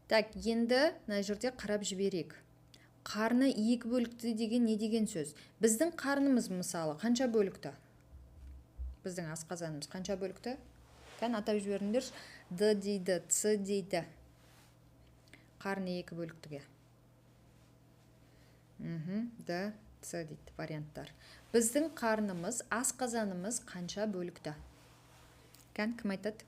Так, енді мына жерде қарап жіберейік. Қарны екі бөлікті деген не деген сөз? Біздің қарнымыз мысалы қанша бөлікті? Біздің асқазанымыз қанша бөлікті? Атап жіберіңдер. Д дейді, Ц дейді. Қарны екі бөліктіге. Д, Ц дейді варианттар. Біздің қарнымыз, асқазанымыз қанша бөлікті? Кім айтады?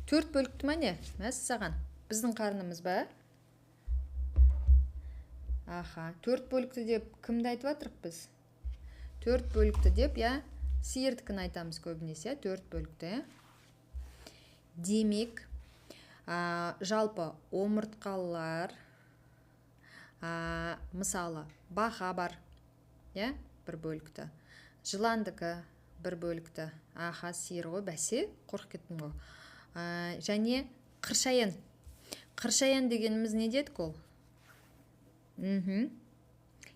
4 бөлікті ма не? Мәссаған. Біздің қарнымыз ба? 4 бөлікті деп кімді айтып атырық біз? 4 бөлікті деп, сиырдікін айтамыз көбінесе, 4 бөлікті. Демек, жалпы омыртқалар, мысалы, бақа бар, бір бөлікті. Жыландықы бір бөлікті. Сиыр ғой, бәсе, қорқып кеттім ғой. Және қыршаян. Қыршаян дегеніміз не дедік ол?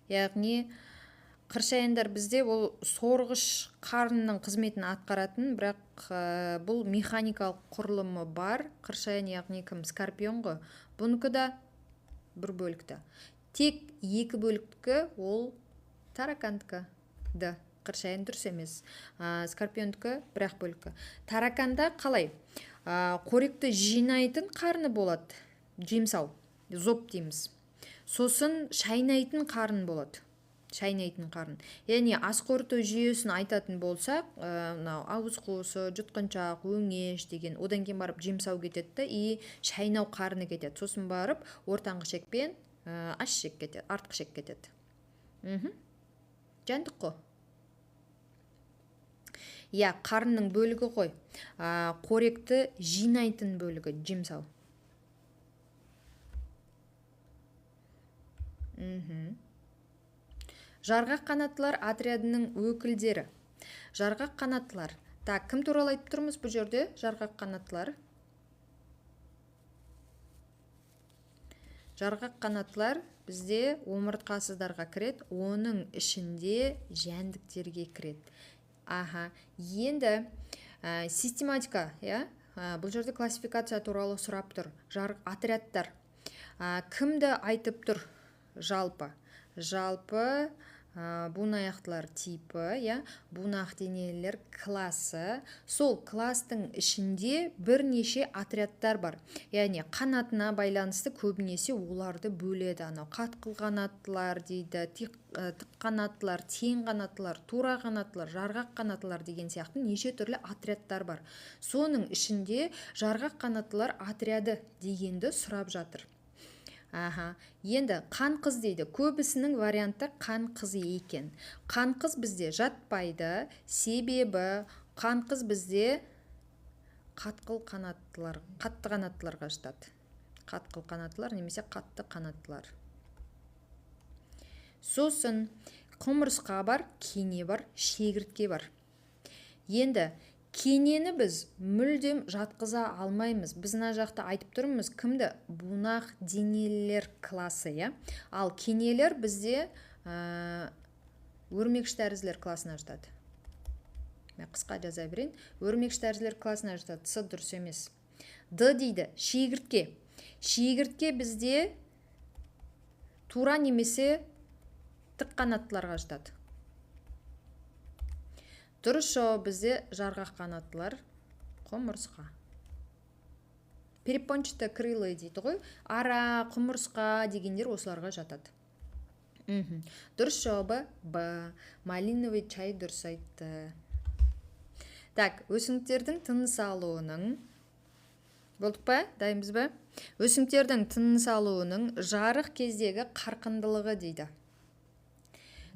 Яғни қыршаяндар бізде ол сорғыш қарынның қызметін атқаратын, бірақ бұл механикалық құрылымы бар. Қыршаян яғни кім? Скорпион ғой. Бұныкі да бір бөлікті. Тек екі бөліктікі ол таракандікі. Қыршаян дұрыс емес. Скорпиондікі бірақ бөлікі. Тараканда қалай? Қоректі жинайтын қарны болады. Жемсау, зоб дейміз. Сосын шайнайтын қарын болады. Шайнайтын қарын. Яғни ас қорыту жүйесін айтатын болсақ, ауыз қуысы, жұтқыншақ, өңеш деген, одан кейін барып жемсау кетеді и шайнау қарны кетеді. Сосын барып ортаңғы шекпен аш шек кетеді, артқы шек кетеді. Жәндік қой. Қарынның бөлігі ғой. Қоректі жинайтын бөлігі, жемсау. Жарғақ қанаттылар отрядының өкілдері. Жарғақ қанаттылар Так, кім туралы айтып тұрмыз бұл жерде? Жарғақ қанаттылар. Жарғақ қанаттылар бізде омыртқасыздарға кіреді, оның ішінде жәндіктерге кіреді. Аха, енді систематика, бұл жерде классификация туралы сұрап тұр. Отрядтар. Кімді айтып тұр? Жалпы буынаяқтылар типі, буынақ-денелілер класы. Сол кластың ішінде бірнеше отрядтар бар. Яғни қанатына байланысты көбінесе оларды бөледі. Қатқыл қанаттылар дейді, тік қанаттылар, тең қанаттылар, тура қанаттылар, жарғақ қанаттылар деген сияқты неше түрлі отрядтар бар. Соның ішінде жарғақ қанаттылар отряды дегенді сұрап жатыр. Енді қан қыз дейді. Көбісінің варианты қан қыз екен. Қан қыз бізде жатпайды, себебі қан қыз бізде қатты қанаттыларға жатады. Қатқыл қанаттылар немесе қатты қанаттылар. Сосын құмырсқа бар, кене бар, шегіртке бар. Енді кенені біз мүлдем жатқыза алмаймыз. Біз мына жақта айтып тұрмыз, кімді? Буынақ денелілер класы, Ал кенелер бізде өрмекшітәрізділер класына жатады. Мен қысқа жаза берейін. Өрмекшітәрізділер класына жатады. С дұрыс емес. Д дейді, шегіртке. Шегіртке бізде тура немесе тік қанаттыларға жатады. Дұрыс жауап бізде жарғақ қанаттылар, құмырсқа. Перепончатый крылы дейді ғой. Ара, құмырсқа дегендер осыларға жатады. Дұрыс жауабы Б. Малиновый чай дұрыс айтты. Так, өсімдіктердің тыныс алуының, болдық па? Дайынбыз ба? Өсімдіктердің тыныс алуының жарық кездегі қарқындылығы дейді.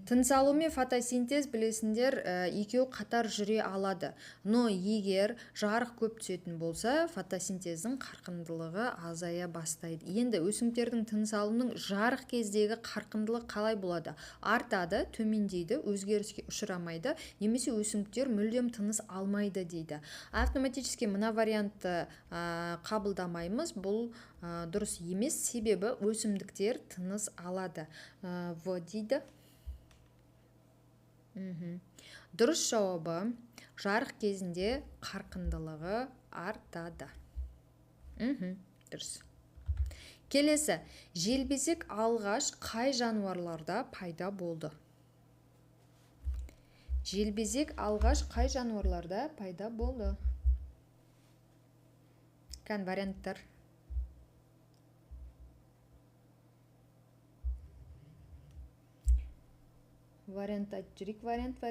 Тыныс алу мен фотосинтез білесіңдер екеу қатар жүре алады. Но егер жарық көп түсетін болса, фотосинтездің қарқындылығы азая бастайды. Енді өсімдіктердің тыныс алуының жарық кездегі қарқындылығы қалай болады? Артады, төмендейді, өзгеріске ұшырамайды, немесе өсімдіктер мүлдем тыныс алмайды дейді. Автоматически мына вариантты қабылдамаймыз. Бұл дұрыс емес, себебі өсімдіктер тыныс алады. В дейді. Дұрыс жауабы жарық кезінде қарқындылығы артады. Дұрыс. Келесі, желбезек алғаш қай жануарларда пайда болды? Желбезек алғаш қай жануарларда пайда болды? Варианттар. Вариант айтып жүрейік. Вариант.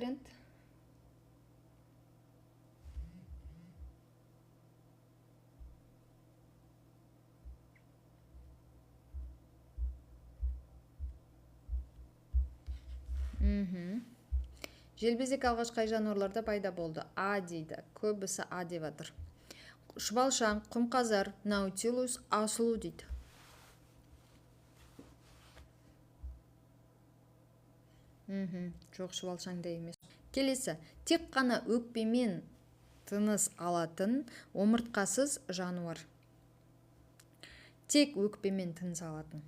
Желбезек алғаш қай жануарларда пайда болды? А дейді. Көбісі А деп жатыр. Шұбалшаң, құмқазар, наутилус, асылу дейді. Жоқ, шұбалшаңда емес. Келесі, тек қана өкпемен тыныс алатын омыртқасыз жануар. Тек өкпемен тыныс алатын.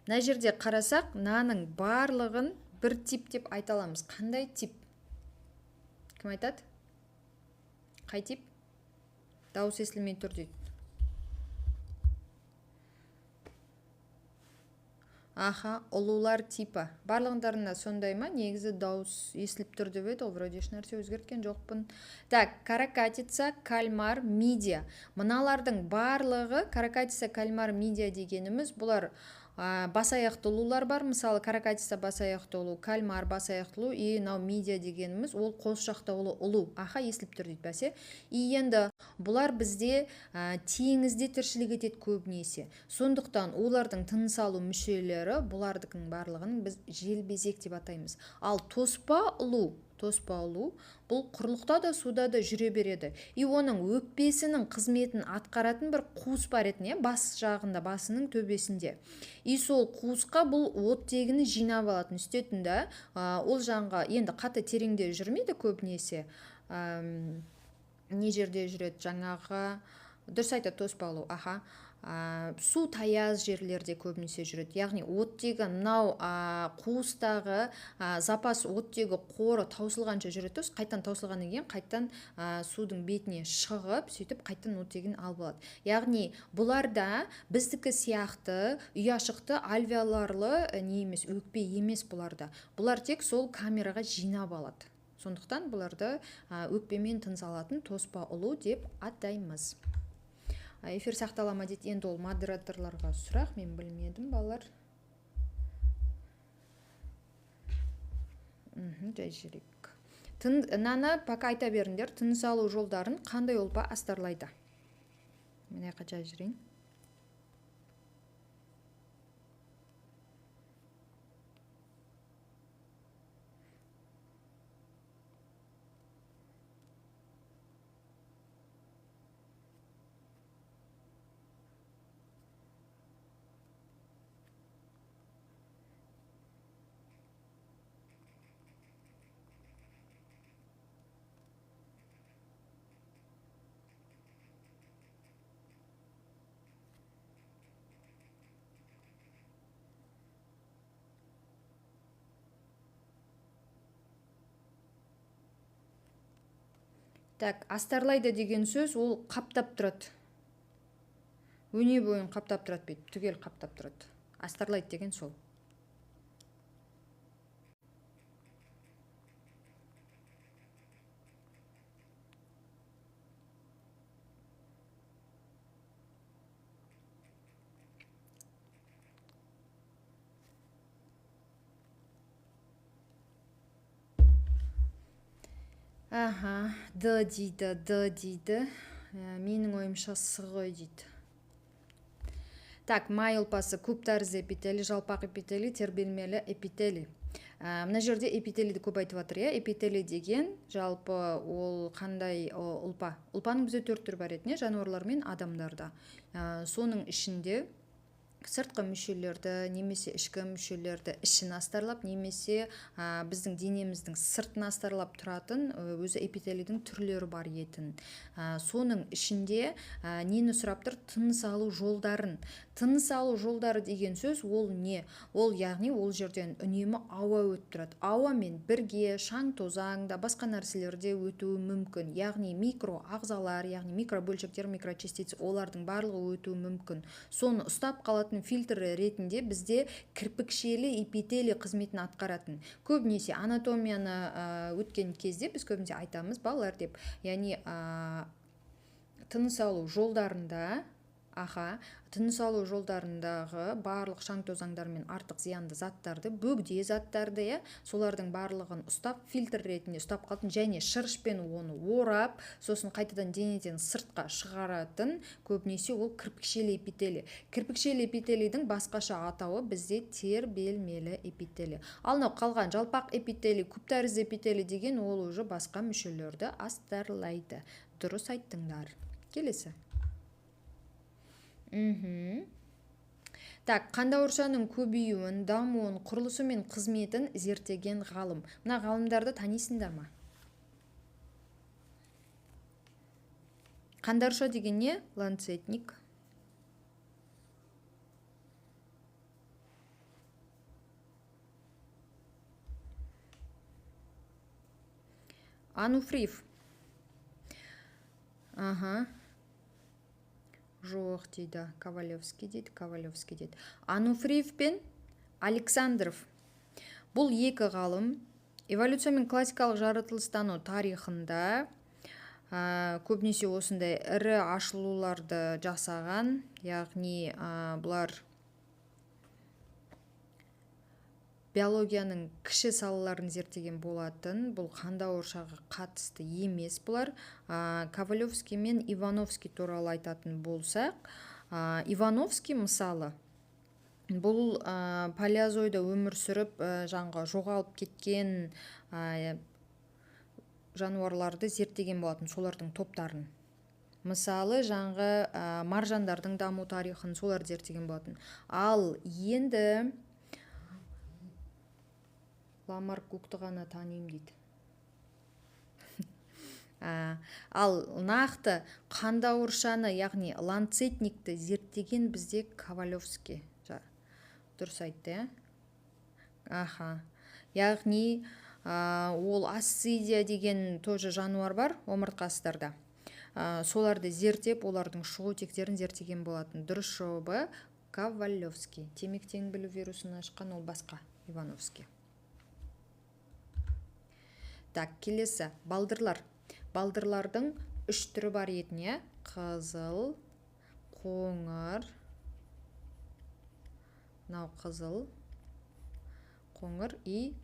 Мына жерде қарасақ, мынаның барлығын бір тип деп айта аламыз. Қандай тип? Кім айтады? Қай тип? Дауыс естілмей тұр дейді. Ұлулар типі. Барлығындарында сондай ма? Негізі дауыс естіліп тұр деп еді, ол вроде ешнәрсе өзгерткен жоқпын. Так, каракатица, кальмар, мидия. Мыналардың барлығы, каракатица, кальмар, мидия дегеніміз, бұлар басаяқты ұлулар бар. Мысалы, каракатица басаяқты ұлу, кальмар басаяқты ұлу, и мидия дегеніміз, ол қос жақты ұлу. Естіліп тұр дейді бәсе. Енді бұлар бізде теңізде тіршілік етеді көбінесе. Сондықтан олардың тыныс алу мүшелері, бұлардың барлығын біз желбезек деп атаймыз. Ал тоспа ұлу тоспа ұлу бұл құрлықта да суда да жүре береді. И оның өкпесінің қызметін атқаратын бір қуыс бар еді, бас жағында, басының төбесінде. И сол қуысқа бұл оттегіні жинап алатын үстетін да, ол жаңға енді қатты тереңде жүрмейді көбінесе. Не жерде жүреді жаңағы, дұрыс айтады, тоспа ұлу, су таяз жерлерде көбінесе жүреді. Яғни оттегі мынау қуыстағы запас оттегі қоры таусылғанша жүреді. Қайттан таусылғаннан кейін қайттан судың бетіне шығып, сөйтіп қайттан оттегін алып алады. Яғни бұларда біздікі сияқты ұяшықты альвеоларлы не емес, өкпе емес бұларда. Бұлар тек сол камераға жинап алады. Сондықтан бұларды өкпемен тыныс алатын тоспа ұлу деп атаймыз. Эфир сақтала ма дейді, енді ол модераторларға сұрақ, мен білмедім, балалар. Жай жүрек. Наны пока айта беріңдер, тыныс алу жолдарын қандай ұлпа астарлайды? Мен айқа жай жүрейін. Так, астарлайды деген сөз, ол қаптап тұрады. Өне бойын қаптап тұрады бейді, түгел қаптап тұрады. Астарлайды деген сол. Д дейді. Менің ойымша С ғой дейді. Так, май ұлпасы көп тәрізді эпителий, жалпақ эпителий, тербелмелі эпителий. Мына жерде эпителийді көп айтып жатыр, эпителий деген жалпы ол қандай ұлпа? Ұлпаның бізде 4 түрі бар еді, жануарлар мен адамдарда. Соның ішінде сыртқы мүшелерді, немесе ішкі мүшелерді ішін астарлап, немесе біздің денеміздің сыртын астарлап тұратын өзі эпителийдің түрлері бар етін. Соның ішінде нені сұрап тұр? Тыныс алу жолдарын. Тыныс алу жолдары деген сөз ол не? Ол яғни ол жерден үнемі ауа өтіп тұрады. Ауамен бірге шаң тозаңда басқа нәрселерде өтуі мүмкін. Яғни микро ағзалар, яғни микробөлшектер, микрочастица, олардың барлығы өтуі мүмкін. Соны ұстап қалатын фильтр ретінде бізде кірпікшелі эпителий қызметін атқаратын. Көбінесе анатомияны өткен кезде біз көбінесе айтамыз балалар деп. Яғни тыныс алу жолдарында, тыныс алу жолдарындағы барлық шаң тозаңдар мен артық зиянды заттарды, бөгде заттарды, солардың барлығын ұстап, фильтр ретінде ұстап қалатын, және шырышпен оны орап, сосын қайтадан денеден сыртқа шығаратын, көбінесе ол кірпікшелі эпителий. Кірпікшелі эпителийдің басқаша атауы бізде тербелмелі эпителий. Ал қалған жалпақ эпителий, көп тәрізді эпителий деген ол уже басқа мүшелерді астарлайды. Дұрыс айттыңдар. Келесі. Так, қандауыршаның көбеюін, дамуын, құрылысы мен қызметін зерттеген ғалым. Мына ғалымдарды танисыңдар ма? Қандауырша деген не? Ланцетник. Ануфриев. Жоқ дейді, Ковалевский дейді. Ануфриев пен Александров. Бұл екі ғалым эволюция мен классикалық жаратылыстану тарихында көбінесе осындай ірі ашылуларды жасаған, яғни бұлар биологияның кіші салаларын зерттеген болатын. Бұл қандауыршаға қатысты емес бұлар. Ковалевский мен Ивановский туралы айтатын болсақ, Ивановский мысалы, бұл палеозойда өмір сүріп, жоғалып кеткен жануарларды зерттеген болатын, солардың топтарын. Мысалы, жаңғы маржандардың даму тарихын солар зерттеген болатын. Ал енді Ламарк Гукты ғана танимын дейді. Ал нақты қандауыршаны, яғни ланцетникті зерттеген бізде Ковалевский. Дұрыс айтты, яғни ол асцидия деген тоже жануар бар омыртқасыздарда. Соларды зерттеп, олардың шығу тектерін зерттеген болатын. Дұрыс жауабы Ковалевский. Темектен білу вирусын ашқан ол басқа, Ивановский. Так, келесі балдырлар. Балдырлардың 3 түрі бар етіне: қызыл, қоңыр, қызыл, қоңыр и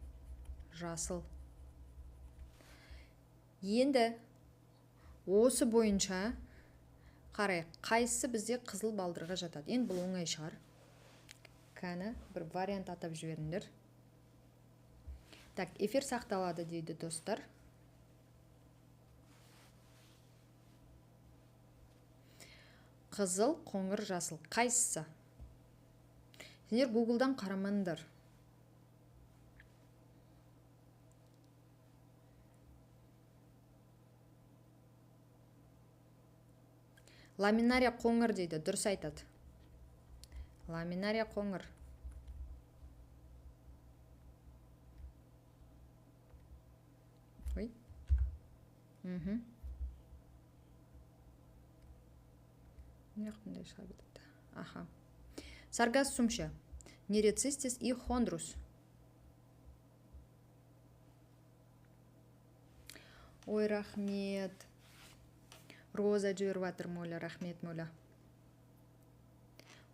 жасыл. Енді осы бойынша қарай, қайсысы бізде қызыл балдырға жатады? Енді бұл оңай шығар. Кәні бір вариант атап жіберіңдер. Так, эфир сақталады дейді достар. Қызыл, қоңыр, жасыл. Қайсысы? Сендер Google'дан қарамаңдар. Ламинария қоңыр дейді, дұрыс айтады. Ламинария қоңыр. Ой. Неқындай шыға кетіпті. Саргас сумшы. Нерецистис и хондрус. Ой, рахмет. Роза жіберіп жатыр моля, рахмет моля.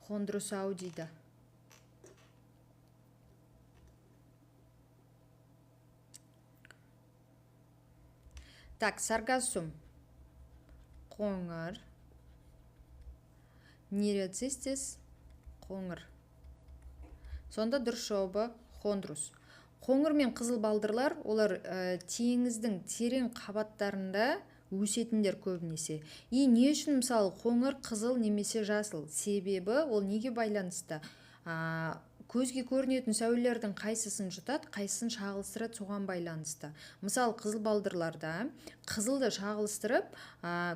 Хондрус ау дейді. Так, саргассум қоңыр, нерецистис қоңыр. Сонда дұрыс жауабы хондрус. Қоңыр мен қызыл балдырлар, олар теңіздің терең қабаттарында өсетіндер көбінесе. И не үшін мысалы қоңыр, қызыл немесе жасыл? Себебі ол неге байланысты? Көзге көрінетін сәулелердің қайсысын жұтады, қайсысын шағылыстырады, соған байланысты. Мысалы қызыл балдырларда қызылды шағылыстырып,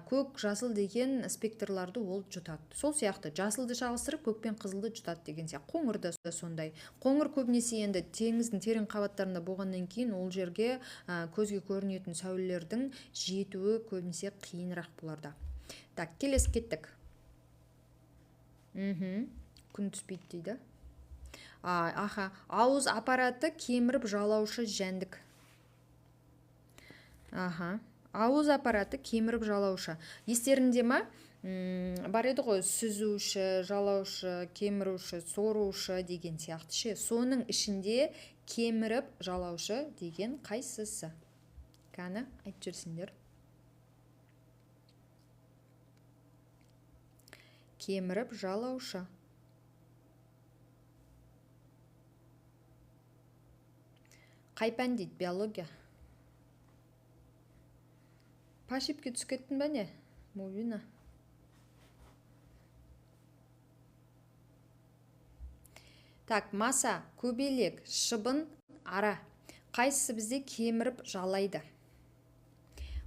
көк, жасыл деген спектрларды ол жұтады. Сол сияқты жасылды шағылыстырып, көк пен қызылды жұтады деген сияқты. Қоңыр да сондай. Қоңыр көбінесе енді теңіздің терең қабаттарында болғаннан кейін ол жерге көзге көрінетін сәулелердің жетуі көбінесе қиынырақ бұларда. Так, келесі кеттік. Күн түспейді дейді. Ауыз аппараты кеміріп жалаушы жәндік. Ауыз аппараты кеміріп жалаушы. Естерінде ма? Бар еді ғой, сүзуші, жалаушы, кеміруші, сорушы деген сияқты ше. Соның ішінде кеміріп жалаушы деген қайсысы? Кәні айтып жүрсіңдер. Кеміріп жалаушы. Қай пән дейді? Биология. Пашипке түсіп кеттің бе не? Мовина. Так, маса, көбелек, шыбын, ара. Қайсысы бізде кеміріп жалайды?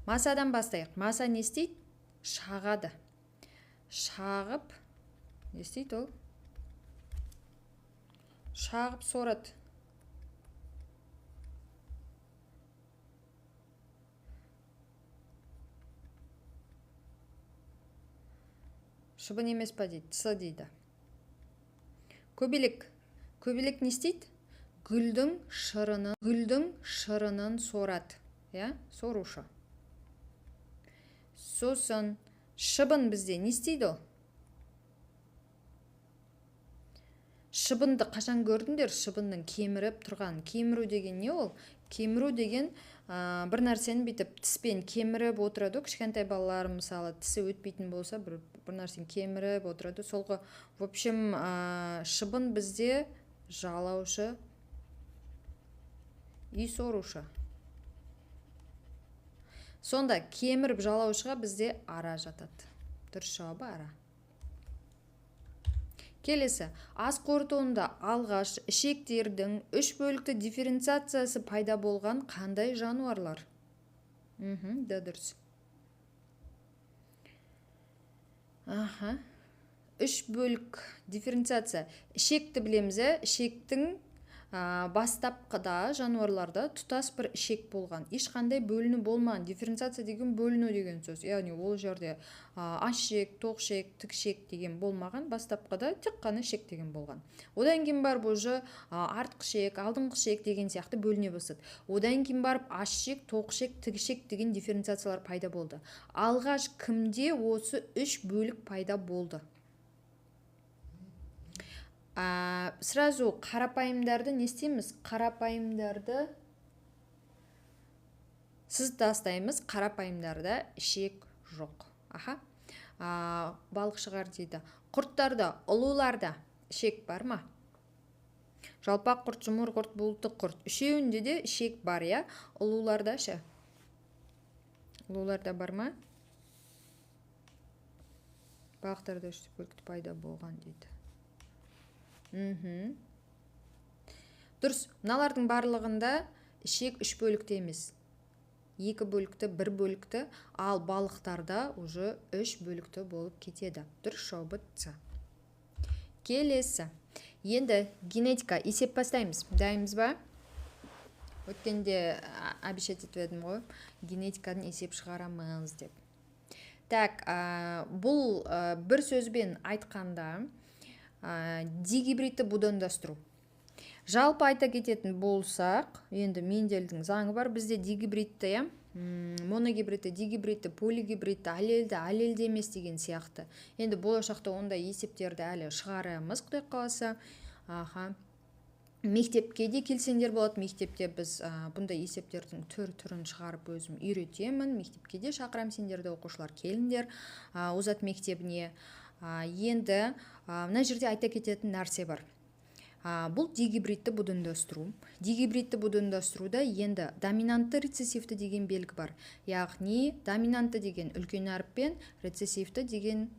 Масадан бастайық. Маса не істейді? Шағады. Шағып, не істейді ол? Шағып сорады. Шыбын емес па дейді, сы дейді. Көбелек. Көбелек не істейді? Гүлдің шырынын сорады. Сорушы. Сосын шыбын бізде не істейді ол? Шыбынды қашан көрдіңдер? Шыбынның кеміріп тұрған. Кеміру деген не ол? Кеміру деген бір нәрсені бүйтіп тіспен кеміріп отырады. Кішкентай балалар мысалы тісі өтпейтін болса, бір нәрсені кеміріп отырады. Солғы, в общем, шыбын бізде жалаушы и сорушы. Сонда кеміріп жалаушыға бізде ара жатады. Дұрыс жауабы ара. Келесі, ас қорытуында алғаш ішектердің үш бөлікті дифференциациясы пайда болған қандай жануарлар? Да, дұрыс. Үш бөлік дифференциация. Ішекті білеміз, ішектің бастапқыда жануарларда тұтас бір ішек болған. Ешқандай бөліну болмаған. Дифференциация деген бөліну деген сөз. Яғни ол жерде аш ішек, тоқ ішек, тік ішек деген болмаған. Бастапқыда тек қана ішек деген болған. Одан кейін барып уже артқы ішек, алдыңғы ішек деген сияқты бөліне бастады. Одан кейін барып аш ішек, тоқ ішек, тік ішек деген дифференциациялар пайда болды. Алғаш кімде осы үш бөлік пайда болды? Сразу қарапайымдарды не істейміз? Қарапайымдарды сыз тастаймыз. Қарапайымдарда ішек жоқ. Балықшығар дейді. Құрттарда, ұлуларда ішек бар ма? Жалпақ құрт, жұмыр құрт, бұлтық құрт. Үшеуінде де ішек бар, я? Ұлуларда ше? Ұлуларда бар ма? Балықтарда үш бөлікті пайда болған дейді. Дұрыс, мыналардың барлығында ішек үш бөлікті емес. Екі бөлікті, бір бөлікті, ал балықтарда уже үш бөлікті болып кетеді. Дұрыс жауабы С. Келесі. Енді генетика есеп бастаймыз. Дайынбыз ба? Өткенде обещать етіп едім ғой, генетикадан есеп шығарамыз деп. Так, бұл бір сөзбен айтқанда дигибридті будандастыру. Жалпы айта кететін болсақ, енді Мендельдің заңы бар, бізде дигибридті, моногибридті, дигибридті, полигибридті, аллельді емес деген сияқты. Енді болашақта ондай есептерді әлі шығарамыз, Құдай қаласа. Мектепке де келсеңдер болады. Мектепте біз бұндай есептердің түрін шығарып өзім үйретемін. Мектепке де шақырам сендерді, оқушылар келіңдер Озат мектебіне. Енді мына жерде айта кететін нәрсе бар. Бұл дигибридті будандастыру. Дигибридті будандастыруда енді доминантты, рецессивті деген белгі бар. Яғни доминантты деген үлкен әріппен, рецессивті деген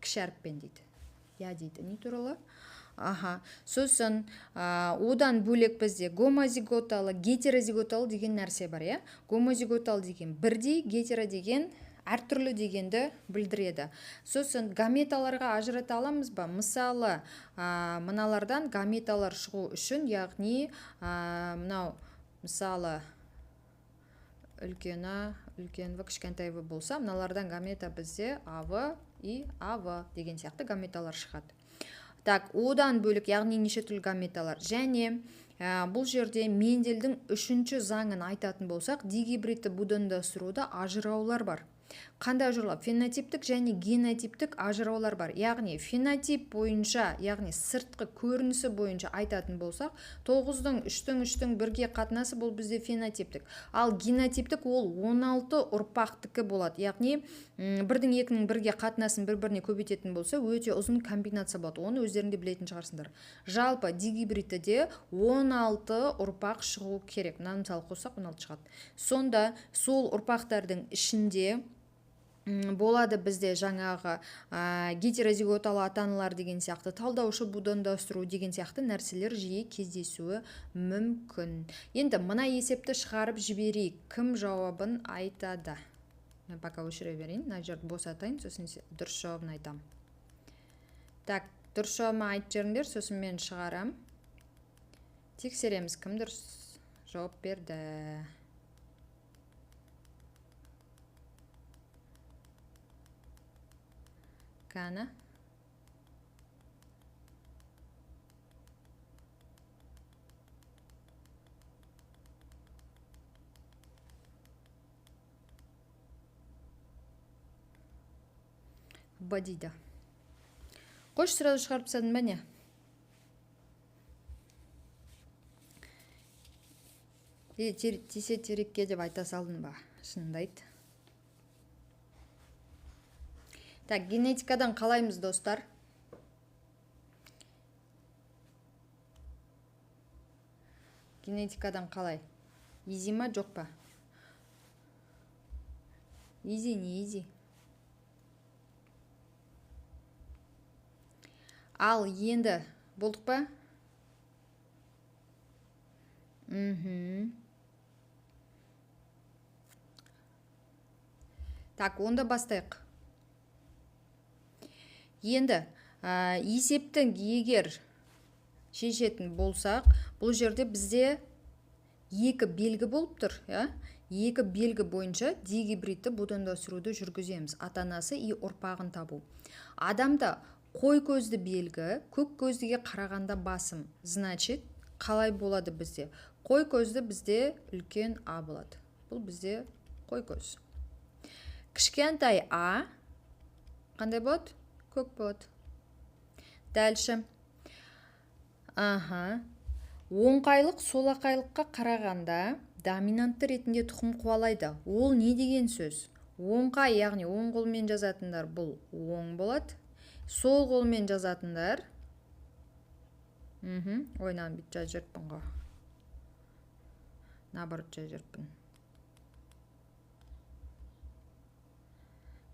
кіші әріппен дейді. Я дейді, не туралы? Сосын одан бөлек бізде гомозиготалы, гетерозиготалы деген нәрсе бар, я? Гомозиготалы деген бірдей, гетера деген әртүрлі дегенді білдіреді. Сосын гаметаларға ажырата аламыз ба? Мысалы, мыналардан гаметалар шығу үшін, яғни мынау мысалы үлкен В, кішкентай В болса, мыналардан гамета бізде АВ и АВ деген сияқты гаметалар шығады. Так, одан бөлік, яғни неше түрлі гаметалар. Және бұл жерде Мендельдің үшінші заңын айтатын болсақ, дигибридті будандастыруда ажыраулар бар. Қандай ажыраулар? Фенотиптік және генотиптік ажыраулар бар. Яғни фенотип бойынша, яғни сыртқы көрінісі бойынша айтатын болсақ, 9-дің 3-дің бірге қатынасы бұл бізде фенотиптік. Ал генотиптік ол 16 ұрпақтікі болады. Яғни 1-дің 2-ның бірге қатынасын бір-біріне көбейтетін болса, өте ұзын комбинация болады. Оны өздерінде білетін шығарсыңдар. Жалпы дигибридтіде 16 ұрпақ шығу керек. Мынаны мысалы қоссақ 16 шығады. Сонда сол ұрпақтардың ішінде болады бізде жаңағы гетерозиготалы ата-аналар деген сияқты, талдаушы будандастыру деген сияқты нәрселер жиі кездесуі мүмкін. Енді мына есепті шығарып жіберейік. Кім жауабын айтады? Мен пока өшіре берейін, мына жерді босатайын, сосын дұрыс жауабын айтам. Так, дұрыс жауабын айтып жеріңдер, сосын мен шығарам. Тексереміз, кім дұрыс жауап берді? Кәні? Бадида. Қош сразу шығарып тастадың ба не? Тесе терекке деп айта салдың ба? Шынында айт. Так, генетикадан қалаймыз, достар? Генетикадан қалай? Изи ма, жоқ па? Easy не easy. Ал енді болдық па? Так, онда бастайық. Енді есептің егер шешетін болсақ, бұл жерде бізде екі белгі болып тұр, екі белгі бойынша дегибридті будандастыруды жүргіземіз. Ата-анасы и ұрпағын табу. Адамда қой көзді белгі көк көздіге қарағанда басым. Значит, қалай болады бізде? Қой көзді бізде үлкен А болады. Бұл бізде қой көз. Кішкентай А қандай болады? Көк болады. Дальше. Оңқайлық солақайлыққа қарағанда доминантты ретінде тұқым қуалайды. Ол не деген сөз? Оңқай, яғни оң қолмен жазатындар бұл оң болады. Сол қолмен жазатындар ойнан бит жазып жүріппін ғой. Наоборот жазып жүріппін.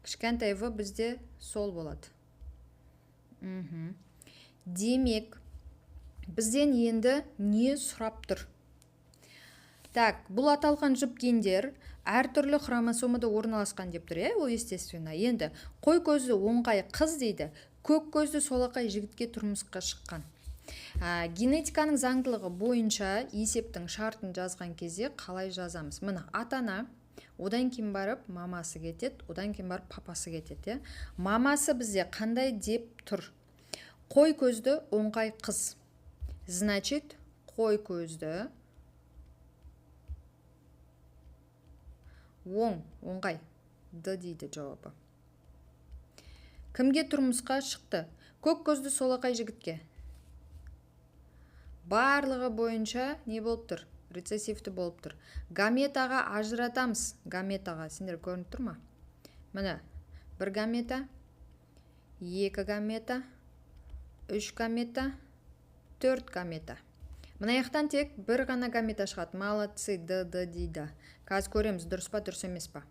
Кішкентай В бізде сол болады. Демек, бізден енді не сұрап тұр? Так, бұл аталған жұп гендер әртүрлі хромосомада орналасқан деп тұр, ол естественно. Енді қой көзді оңқай қыз дейді, көк көзді солақай жігітке тұрмысқа шыққан. Генетиканың заңдылығы бойынша есептің шартын жазған кезде қалай жазамыз? Мына ата-ана, одан кейін барып мамасы кетеді, одан кейін барып папасы кетеді. Мамасы бізде қандай деп тұр? Қой көзді оңқай қыз. Значит, қой көзді оңқай Д дейді жауабы. Кімге тұрмысқа шықты? Көк көзді солақай жігітке. Барлығы бойынша не болып тұр? Рецессивті болып тұр. Гаметаға ажыратамыз. Гаметаға, сендер көрініп тұр ма? Міне, бір гамета, екі гамета, үш гамета, төрт гамета. Мына яқтан тек бір ғана гамета шығады. Молодцы, Д дейді. Қазір көреміз, дұрыс па, дұрыс емес па.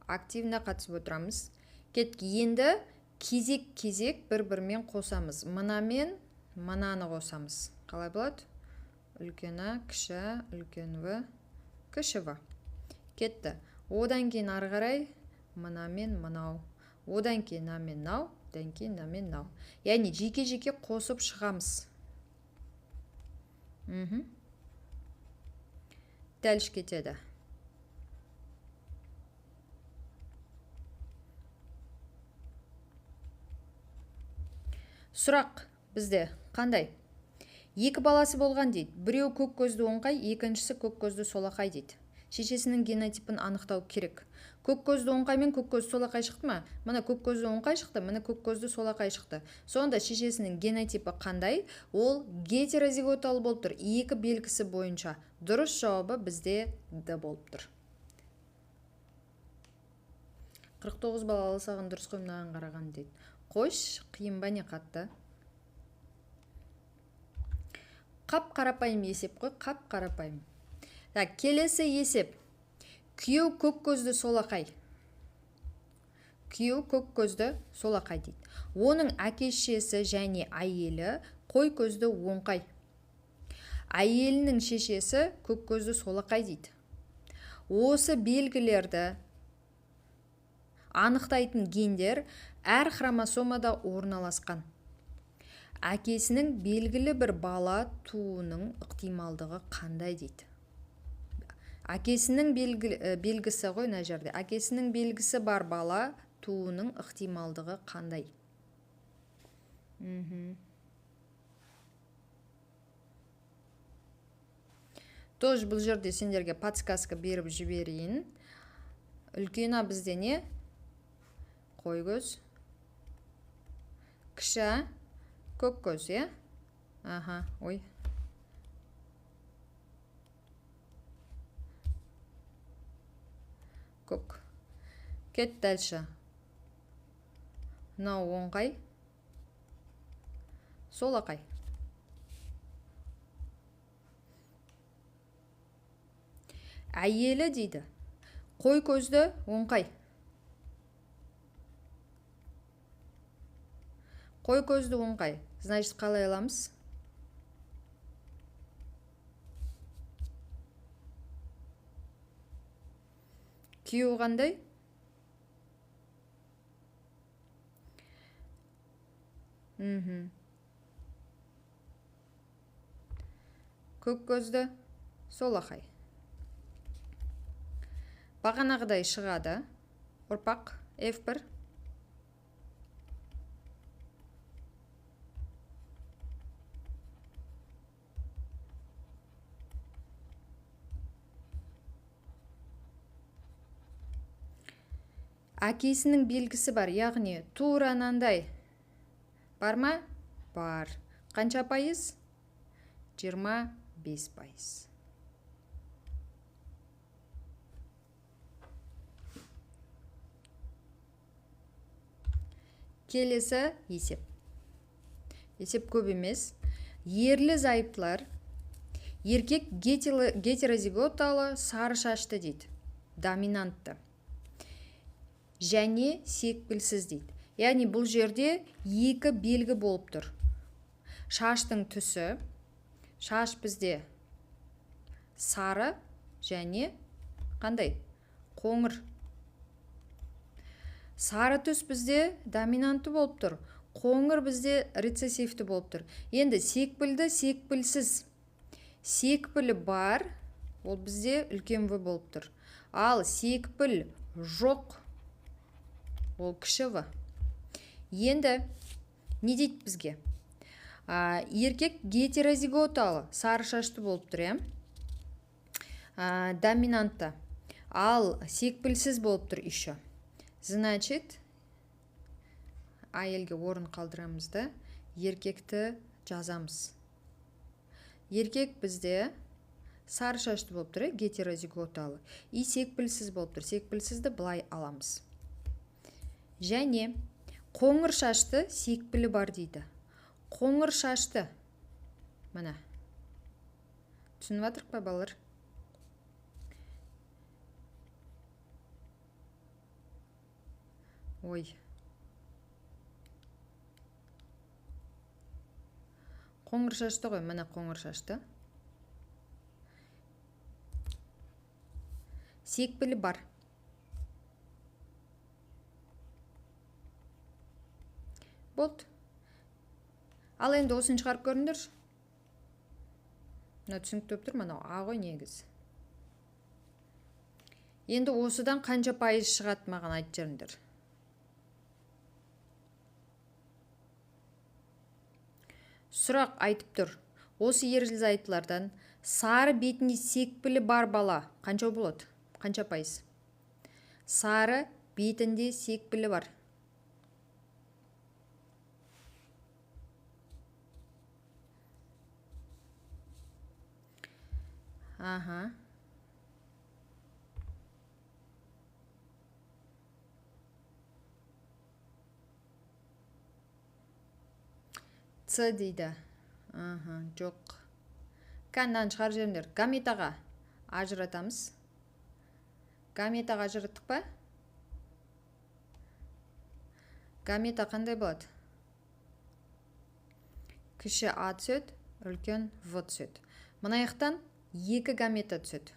Активна қатысып отырамыз. Енді кезек-кезек бір-бірмен қосамыз. Мынамен мынаны қосамыз. Қалай болады? Үлкен А, кіші А, үлкен В, кіші В. Кетті. Одан кейін ары қарай мынамен мынау. Одан кейін мынамен мынау, одан кейін мынамен мынау. Яғни жеке-жеке қосып шығамыз. Дәліш кетеді. Сұрақ бізде қандай? Екі баласы болған дейді. Біреу көк көзді оңқай, екіншісі көк көзді солақай дейді. Шешесінің генотипін анықтау керек. Көк көзді оңқай мен көк көзді солақай шықты ма? Мына көк көзді оңқай шықты, мына көк көзді солақай шықты. Сонда шешесінің генотипі қандай? Ол гетерозиготалы болып тұр. Екі белгісі бойынша. Дұрыс жауабы бізде Д болып тұр. 49 балалы саған дұрыс қой, мынаған қараған дейді. Қош, қиын ба не қатты? Қап қарапайым есеп қой, қап қарапайым. Так, келесі есеп. Күйеу көк көзді солақай. Күйеу көк көзді солақай дейді. Оның әке-шешесі және әйелі қой көзді оңқай. Әйелінің шешесі көк көзді солақай дейді. Осы белгілерді анықтайтын гендер әр хромосомада орналасқан. Әкесінің белгілі бір бала тууының ықтималдығы қандай дейді. Әкесінің белгісі ғой мына жерде. Әкесінің белгісі бар бала тууының ықтималдығы қандай? Тоже бұл жерде сендерге подсказка беріп жіберейін. Үлкен А бізде не? Қой көз. Кіші А көк көз, е? Ой. Көк. Кет дальше. Мынау оңқай. Солақай. Әйелі дейді. Қой көзді оңқай. Қой көзді оңқай. Значит, қалай аламыз? Q қандай? Көк көзді солақай. Бағанағыдай шығады. Ұрпақ F1. Әкесінің белгісі бар, яғни тура мынандай. Бар ма? Бар. Қанша пайыз? 25%. Келесі есеп. Есеп көп емес. Ерлі зайыптылар. Еркек гетерозиготалы сары шашты дейді. Доминантты. Және секпілсіз дейді. Яғни бұл жерде екі белгі болып тұр. Шаштың түсі. Шаш бізде сары және қандай? Қоңыр. Сары түс бізде доминантты болып тұр. Қоңыр бізде рецессивті болып тұр. Енді секпілді, секпілсіз. Секпілі бар, ол бізде үлкен В болып тұр. Ал секпіл жоқ, ол кіші В. Енді не дейді бізге? Еркек гетерозиготалы сары шашты болып тұр, доминантты. Ал секпілсіз болып тұр еще. Значит, әйелге орын қалдырамыз да, еркекті жазамыз. Еркек бізде сары шашты болып тұр, гетерозиготалы. И секпілсіз болып тұр. Секпілсізді былай аламыз. Және қоңыр шашты секпілі бар дейді. Қоңыр шашты. Мына. Түсініп атырық па, балалар? Ой. Қоңыр шашты ғой, мына қоңыр шашты. Секпілі бар. Болды. Ал енді осын шығарып көріңдер. Мына түсінік төп тұр, мына А ғой негіз. Енді осыдан қанша пайыз шығады маған айтып жүріңдер. Сұрақ айтып тұр. Осы ерлі зайыптылардан сары бетінде секпілі бар бала қанша болады? Қанша пайыз? Сары бетінде секпілі бар. Аха. С дейді. Аха, жоқ. Қандан шығар жерімдер. Гаметаға ажыратамыз. Гаметаға ажыраттық па? Гамета қандай болады? Кіші А түседі, үлкен В түседі. Мына жақтан екі гамета түседі.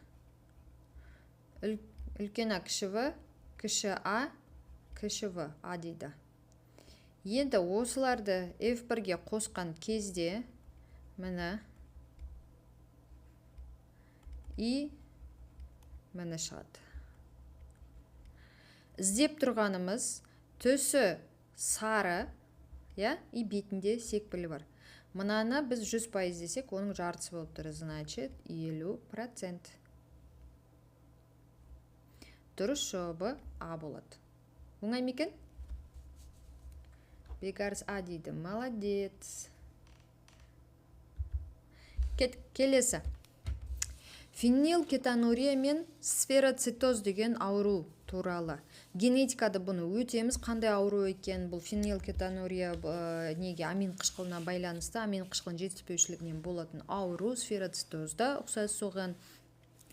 Үлкен А, кіші В, кіші А, кіші В, А дейді. Енді осыларды F1-ге қосқан кезде міне и міне шығады. Іздеп тұрғанымыз түсі сары, и бетінде секпілі бар. Мынаны біз 100% десек, оның жартысы болып тұр, значит 50%. Дұрыс жауабы А болады. Оңай ма екен? Бекарыс А дейді. Молодец. Келесі. Фенилкетонурия мен сфероцитоз деген ауру туралы. Генетикада бұны өтеміз. Қандай ауру екен? Бұл фенилкетонурия неге амин қышқылына байланысты, амин қышқылының жетіспеушілігінен болатын ауру, сфероцитозда ұқсас соған.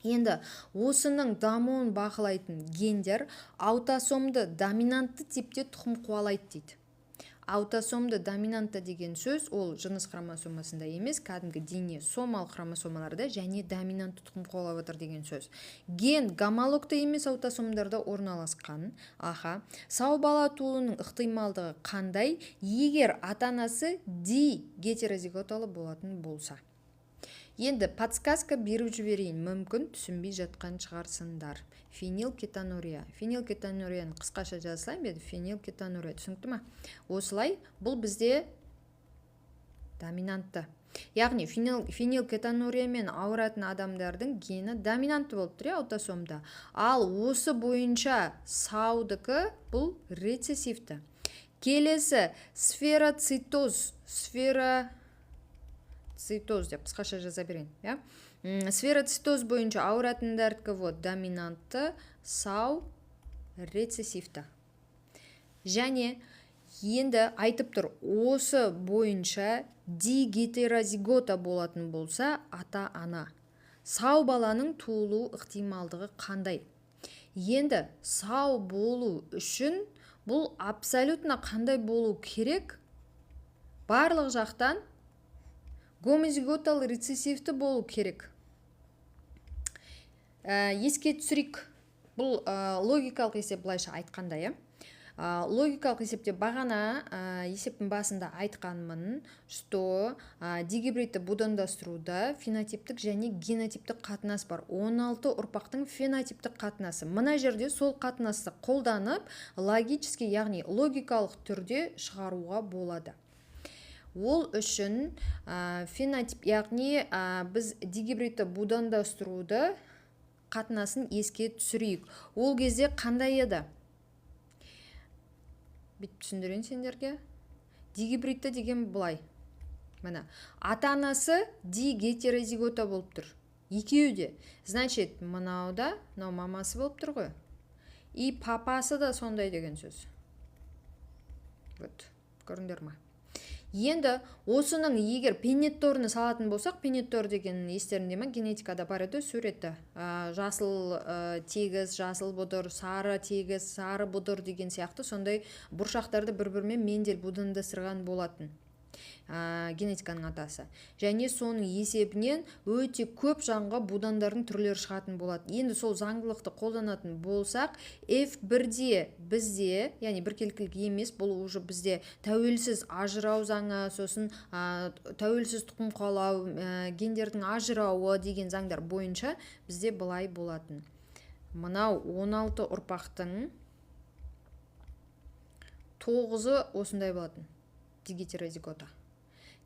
Енді осының дамуын бақылайтын гендер аутосомды доминантты типте тұқым қуалайды дейді. Аутосомды доминантты деген сөз ол жыныс хромосомасында емес, кәдімгі дене сомалық хромосомаларда және доминантты тұқым қуалап отыр деген сөз. Ген гомологты емес аутосомдарда орналасқан. Сау бала тууының ықтималдығы қандай, егер ата-анасы гетерозиготалы болатын болса? Енді подсказка беріп жіберейін, мүмкін түсінбей жатқан шығарсыңдар. Фенилкетонурия. Фенилкетонурияны қысқаша жазылайын беді. Фенилкетонурия, түсінікті ма? Осылай, бұл бізде доминантты. Яғни фенилкетонуриямен ауыратын адамдардың гені доминантты болып тұр, аутосомда. Ал осы бойынша саудікі бұл рецессивті. Келесі сфероцитоз деп қысқаша жаза берейін. Сфероцитоз бойынша ауыратындардікі доминантты, сау рецессивті. Және енді айтып тұр, осы бойынша дигетерозигота болатын болса, ата-ана. Сау баланың туылу ықтималдығы қандай? Енді сау болу үшін бұл абсолютно қандай болу керек? Барлық жақтан гомозиготал рецессивті болу керек. Еске түсірейік, бұл логикалық есеп былайша айтқанда, логикалық есепте бағана есептің басында айтқанмын, что дигибридті будандастыруда фенотиптік және генотиптік қатынас бар. 16 ұрпақтың фенотиптік қатынасы. Мына жерде сол қатынасты қолданып, логически, яғни логикалық түрде шығаруға болады. Ол үшін фенотип, яғни біз дигибридті будандастыруды қатынасын еске түсірейік. Ол кезде қандай еді? Бүйтіп түсіндірейін сендерге. Дигибридті деген бұлай. Мына, ата-анасы дигетерозигота болып тұр. Екеуі де. Значит, мынауда, мынау мамасы болып тұр ғой. И папасы да сондай деген сөз. Вот, көріңдер ма? Енді осының егер пенетторны салатын болсақ, пенеттор деген естерінде ма, генетикада бар еді суреті. Жасыл тегіс, жасыл бұдыр, сары тегіс, сары бұдыр деген сияқты сондай бұршақтарды бір-бірімен мендель будандастырған болатын. Генетиканың атасы. Және соның есебінен өте көп жанға будандардың түрлері шығатын болады. Енді сол заңдылықты қолданатын болсақ, F1-де бізде, яғни біркелкілік емес, бұл уже бізде тәуелсіз ажырау заңы, сосын тәуелсіз тұқым қуалау, гендердің ажырауы деген заңдар бойынша бізде былай болатын. Мынау 16 ұрпақтың 9-ы осындай болатын. Дигетерозигота.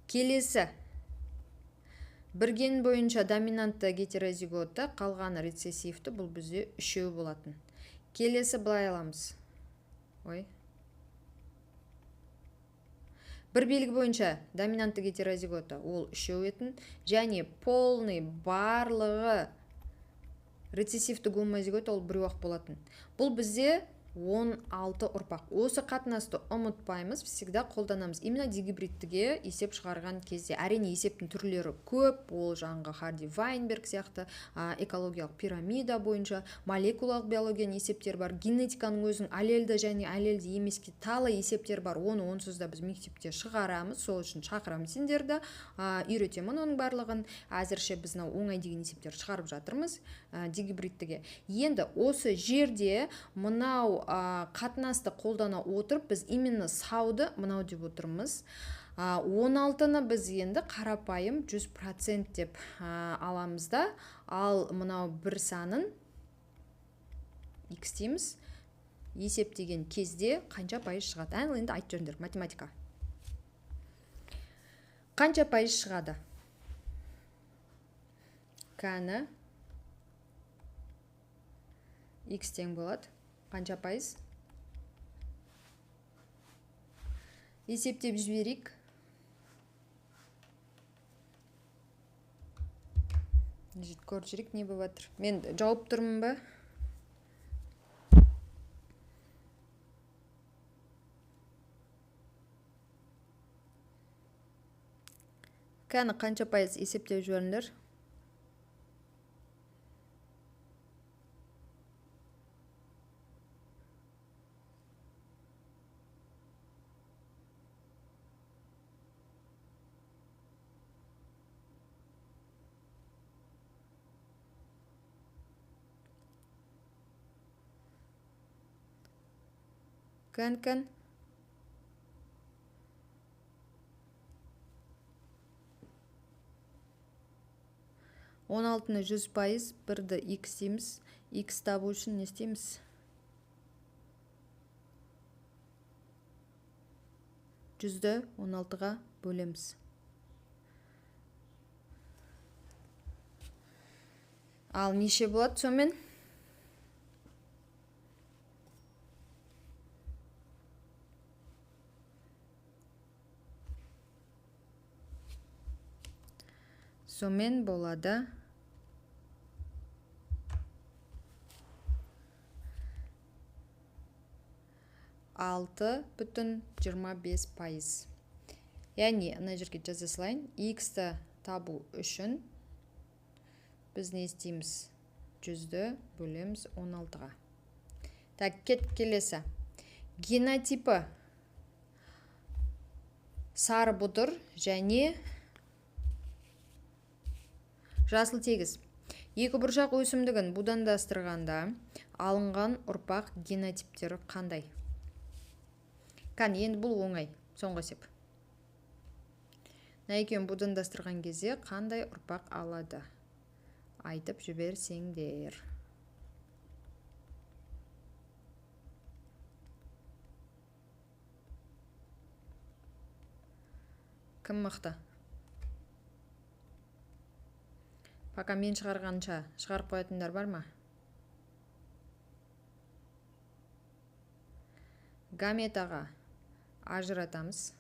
Келесі, бір ген бойынша доминантты гетерозигота, қалғаны рецессивті, бұл бізде 3 болатын. Келесі былай аламыз. Бір белгі бойынша доминантты гетерозигота, ол 3 етін, және полный барлығы рецессивті гомозигота, ол 1 болатын. Бұл бізде 16 ұрпақ. Осы қатынасты ұмытпаймыз, всегда қолданамыз. Именно дигибридтіге есеп шығарған кезде. Әрине есептің түрлері көп, ол жаңғы Харди-Вайнберг сияқты экологиялық пирамида бойынша молекулалық биологияның есептер бар. Генетиканың өзінің аллельді және аллельді емеске талы есептер бар. Оны онсыз да біз мектепте шығарамыз. Сол үшін шақырамыз сендерді, үйретемін оның барлығын. Әзірше біз оңай деген есептер шығарып жатырмыз дигибридтіге. Енді осы жерде мынау қатынасты қолдана отырып, біз именно сауды мынау деп отырмыз. 16-ны біз енді қарапайым 100% деп аламыз да, ал мынау бір санын x дейміз, есептеген кезде қанша пайыз шығады? Енді айтып жүріңдер, математика. Қанша пайыз шығады? Кәні x тең болады. Қанша пайыз? Есептеп жіберейік. Көріп жүрек не болып жатыр? Мен жауып тұрмын ба? Кәні қанша пайыз есептеп жіберіңдер? Кән. 16-ны 100%, 1-ді x дейміз. X табу үшін не істейміз? 100-ді 16-ға бөлеміз. Ал неше болады сонымен? Сонымен болады 6,25%. Яғни, ана жерге жаза салайын. X-ті табу үшін біз не істейміз? 100-ді бөлеміз 16-ға. Так, келесі. Генотипі сары бұдыр және жасыл тегіс. Екі бұршақ өсімдігін будандастырғанда алынған ұрпақ генотиптері қандай? Қан, енді бұл оңай, соңғы есеп. Екеуін будандастырған кезде қандай ұрпақ алады? Айтып жіберсеңдер. Кім мықты? Пока мен шығарғанша шығарып қоятындар бар ма? Гаметаға ажыратамыз.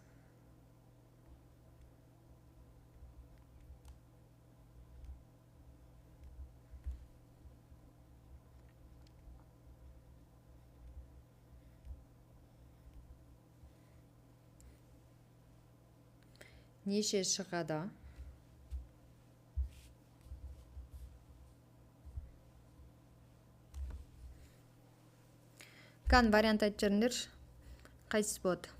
Неше шығады? Қан вариант айтып жүріңдер. Қайсысы болады?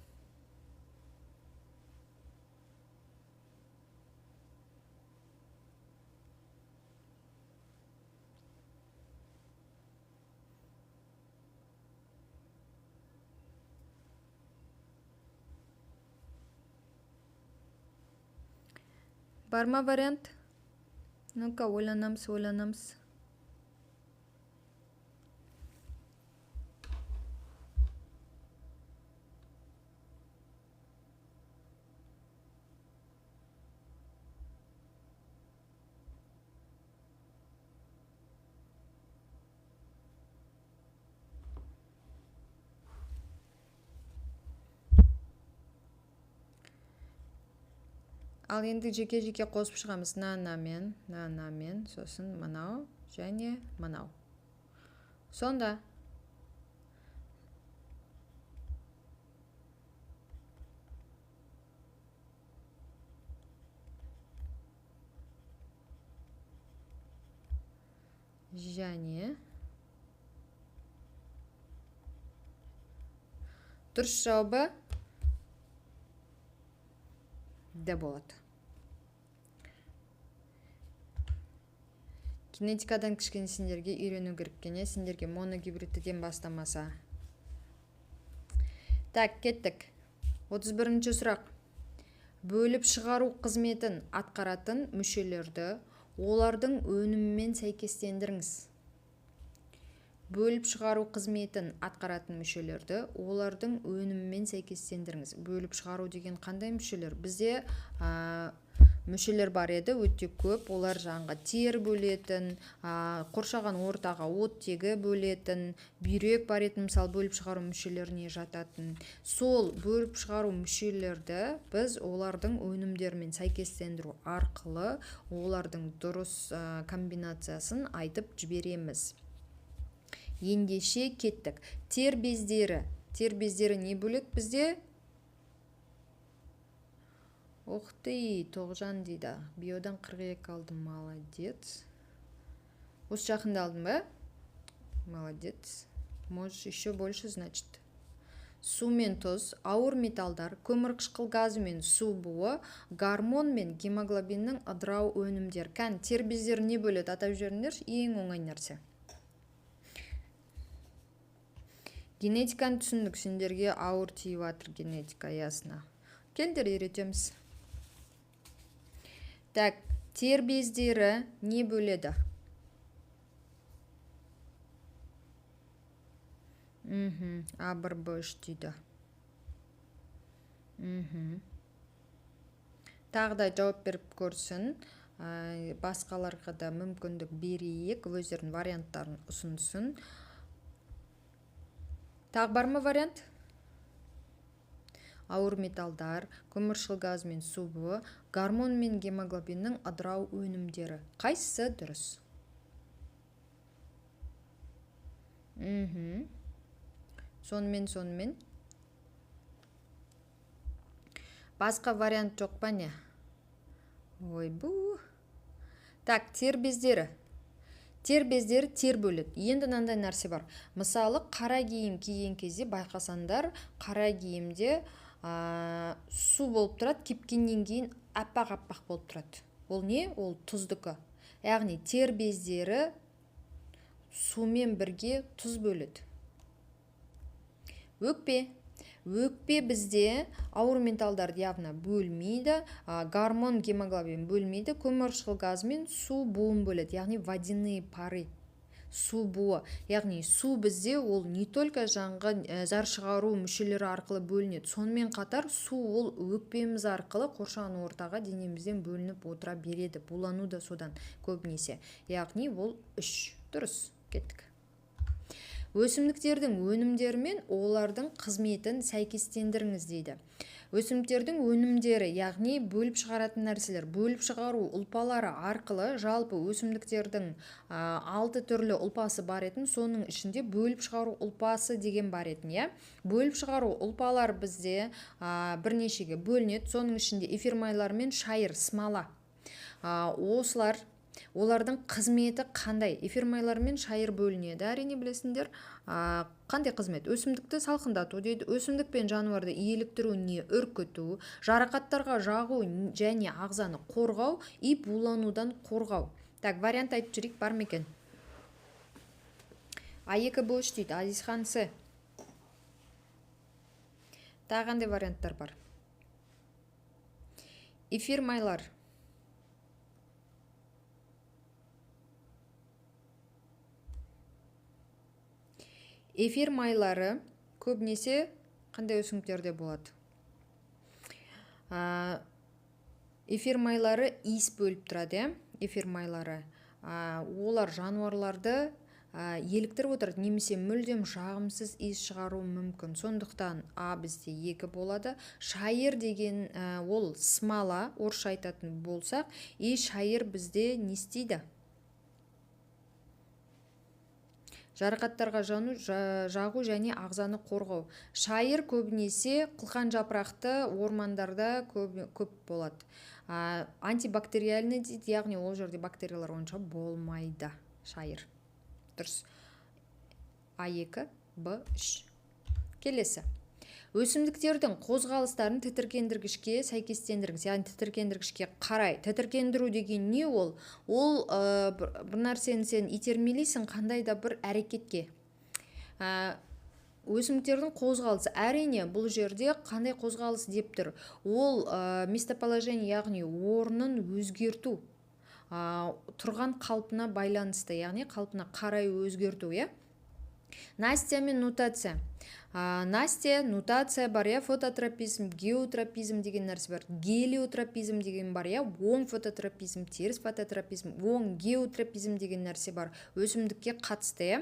Бар ма вариант? Ну-ка, ойланамыз. Ал енді жеке қосып шығамыз. Нанамен, сосын мынау және мынау. Сонда және дұрыс жауабы Д болады. Генетикадан кішкене сендерге үйрену керек екен, сендерге моногибридтен бастамаса. Так, кеттік. 31-ші сұрақ. Бөліп шығару қызметін атқаратын мүшелерді олардың өнімімен сәйкестендіріңіз. Бөліп шығару қызметін атқаратын мүшелерді олардың өнімімен сәйкестендіріңіз. Бөліп шығару деген қандай мүшелер? Бізде мүшелер бар еді, өте көп. Олар жаңға тер бөлетін, қоршаған ортаға оттегі бөлетін, бүйрек бар еді, мысалы бөліп шығару мүшелеріне жататын. Сол бөліп шығару мүшелерді біз олардың өнімдерімен сәйкестендіру арқылы олардың дұрыс комбинациясын айтып жібереміз. Ендеше кеттік. Тер бездері не бөлек бізде? Оқты, Тоғжан дейді. Биодан 42 алдым, молодец. Осы жақында алдым ба? Молодец. Можешь еще больше, значит. Су мен тұз, ауыр металдар, көмірқышқыл газы мен су буы, гормон мен гемоглобиннің ыдырау өнімдер. Кән, тер бездері не бөледі? Атап жүріңдер, ең оңай нәрсе. Генетиканы түсіндік, сендерге ауыр тиіп жатыр генетика, ясно. Келдер үйретеміз. Так, тер бездері не бөледі? А1, Б3 дейді. Тағы да жауап беріп көрсін. Басқаларға да мүмкіндік берейік, өздерінің варианттарын ұсынсын. Тағы бар ма вариант? Ауыр металдар, көміршіл газ мен субы, гормон мен гемоглобиннің ыдырау өнімдері. Қайсысы дұрыс? Сонымен. Басқа вариант жоқ па не? Ой, бұ. Так, тер бездері. Тер бездері тер бөледі. Енді мынандай нәрсе бар. Мысалы, қара киім киген кезде байқасаңдар, қара киімде су болып тұрады, кепкеннен кейін аппақ болып тұрады. Ол не? Ол тұздікі. Яғни тер бездері сумен бірге тұз бөледі. Өкпе бізде ауыр металдарды явно бөлмейді, гормон, гемоглобин бөлмейді, көміршіл газ мен су буын бөледі, яғни водяные пары. Су буы. Яғни су бізде ол не только жаңғы зар шығару мүшелері арқылы бөлінеді. Сонымен қатар су ол өкпеміз арқылы қоршаған ортаға денемізден бөлініп отыра береді. Булану да содан көбінесе. Яғни ол 3. Дұрыс. Кеттік. Өсімдіктердің өнімдері мен олардың қызметін сәйкестендіріңіз дейді. Өсімдіктердің өнімдері, яғни бөліп шығаратын нәрселер, бөліп шығару ұлпалары арқылы жалпы өсімдіктердің 6 түрлі ұлпасы бар етін, соның ішінде бөліп шығару ұлпасы деген бар етін, я? Бөліп шығару ұлпалар бізде бірнешеге бөлінеді, соның ішінде эфирмайлар мен шайыр, смола. Олардың қызметі қандай? Эфирмайлар мен шайыр бөлінеді, әрине білесіңдер. Қандай қызмет? Өсімдікті салқындату дейді, өсімдік пен жануарды иеліктіру не үркіту, жарақаттарға жағу және ағзаны қорғау, и буланудан қорғау. Так, вариант айтып жүрейік, бар ма екен? А2, Б3 дейді, Азизхан С. Тағы қандай варианттар бар? Эфирмайлар. Эфир майлары көбінесе қандай өсімдіктерде болады? Эфир майлары иіс бөліп тұрады, эфир майлары. Олар жануарларды еліктіріп отырады, немесе мүлдем жағымсыз иіс шығару мүмкін. Сондықтан А бізде 2 болады. Шайыр деген ол смола, орысша айтатын болсақ, и шайыр бізде не істейді? Жарақаттарға жағу және ағзаны қорғау. Шайыр көбінесе қылқан жапырақты ормандарда көп болады. Антибактериальный дейді, яғни ол жерде бактериялар онша болмайды. Шайыр. Дұрыс. А2, Б3. Келесі. Өсімдіктердің қозғалыстарын тітіркендіргішке сәйкестендіріңіз, яғни тітіркендіргішке қарай. Тітіркендіру деген не ол? Ол бір нәрсені сен итермелейсің қандай да бір әрекетке. Өсімдіктердің қозғалысы, әрине бұл жерде қандай қозғалыс деп тұр? Ол местоположение, яғни орнын өзгерту, тұрған қалпына байланысты, яғни қалпына қарай өзгерту, я? Настя мен нутация. Настя, нутация бар, я? Фототропизм, геотропизм деген нәрсе бар. Гелиотропизм деген бар, я? Оң фототропизм, теріс фототропизм, оң геотропизм деген нәрсе бар. Өсімдікке қатысты, я?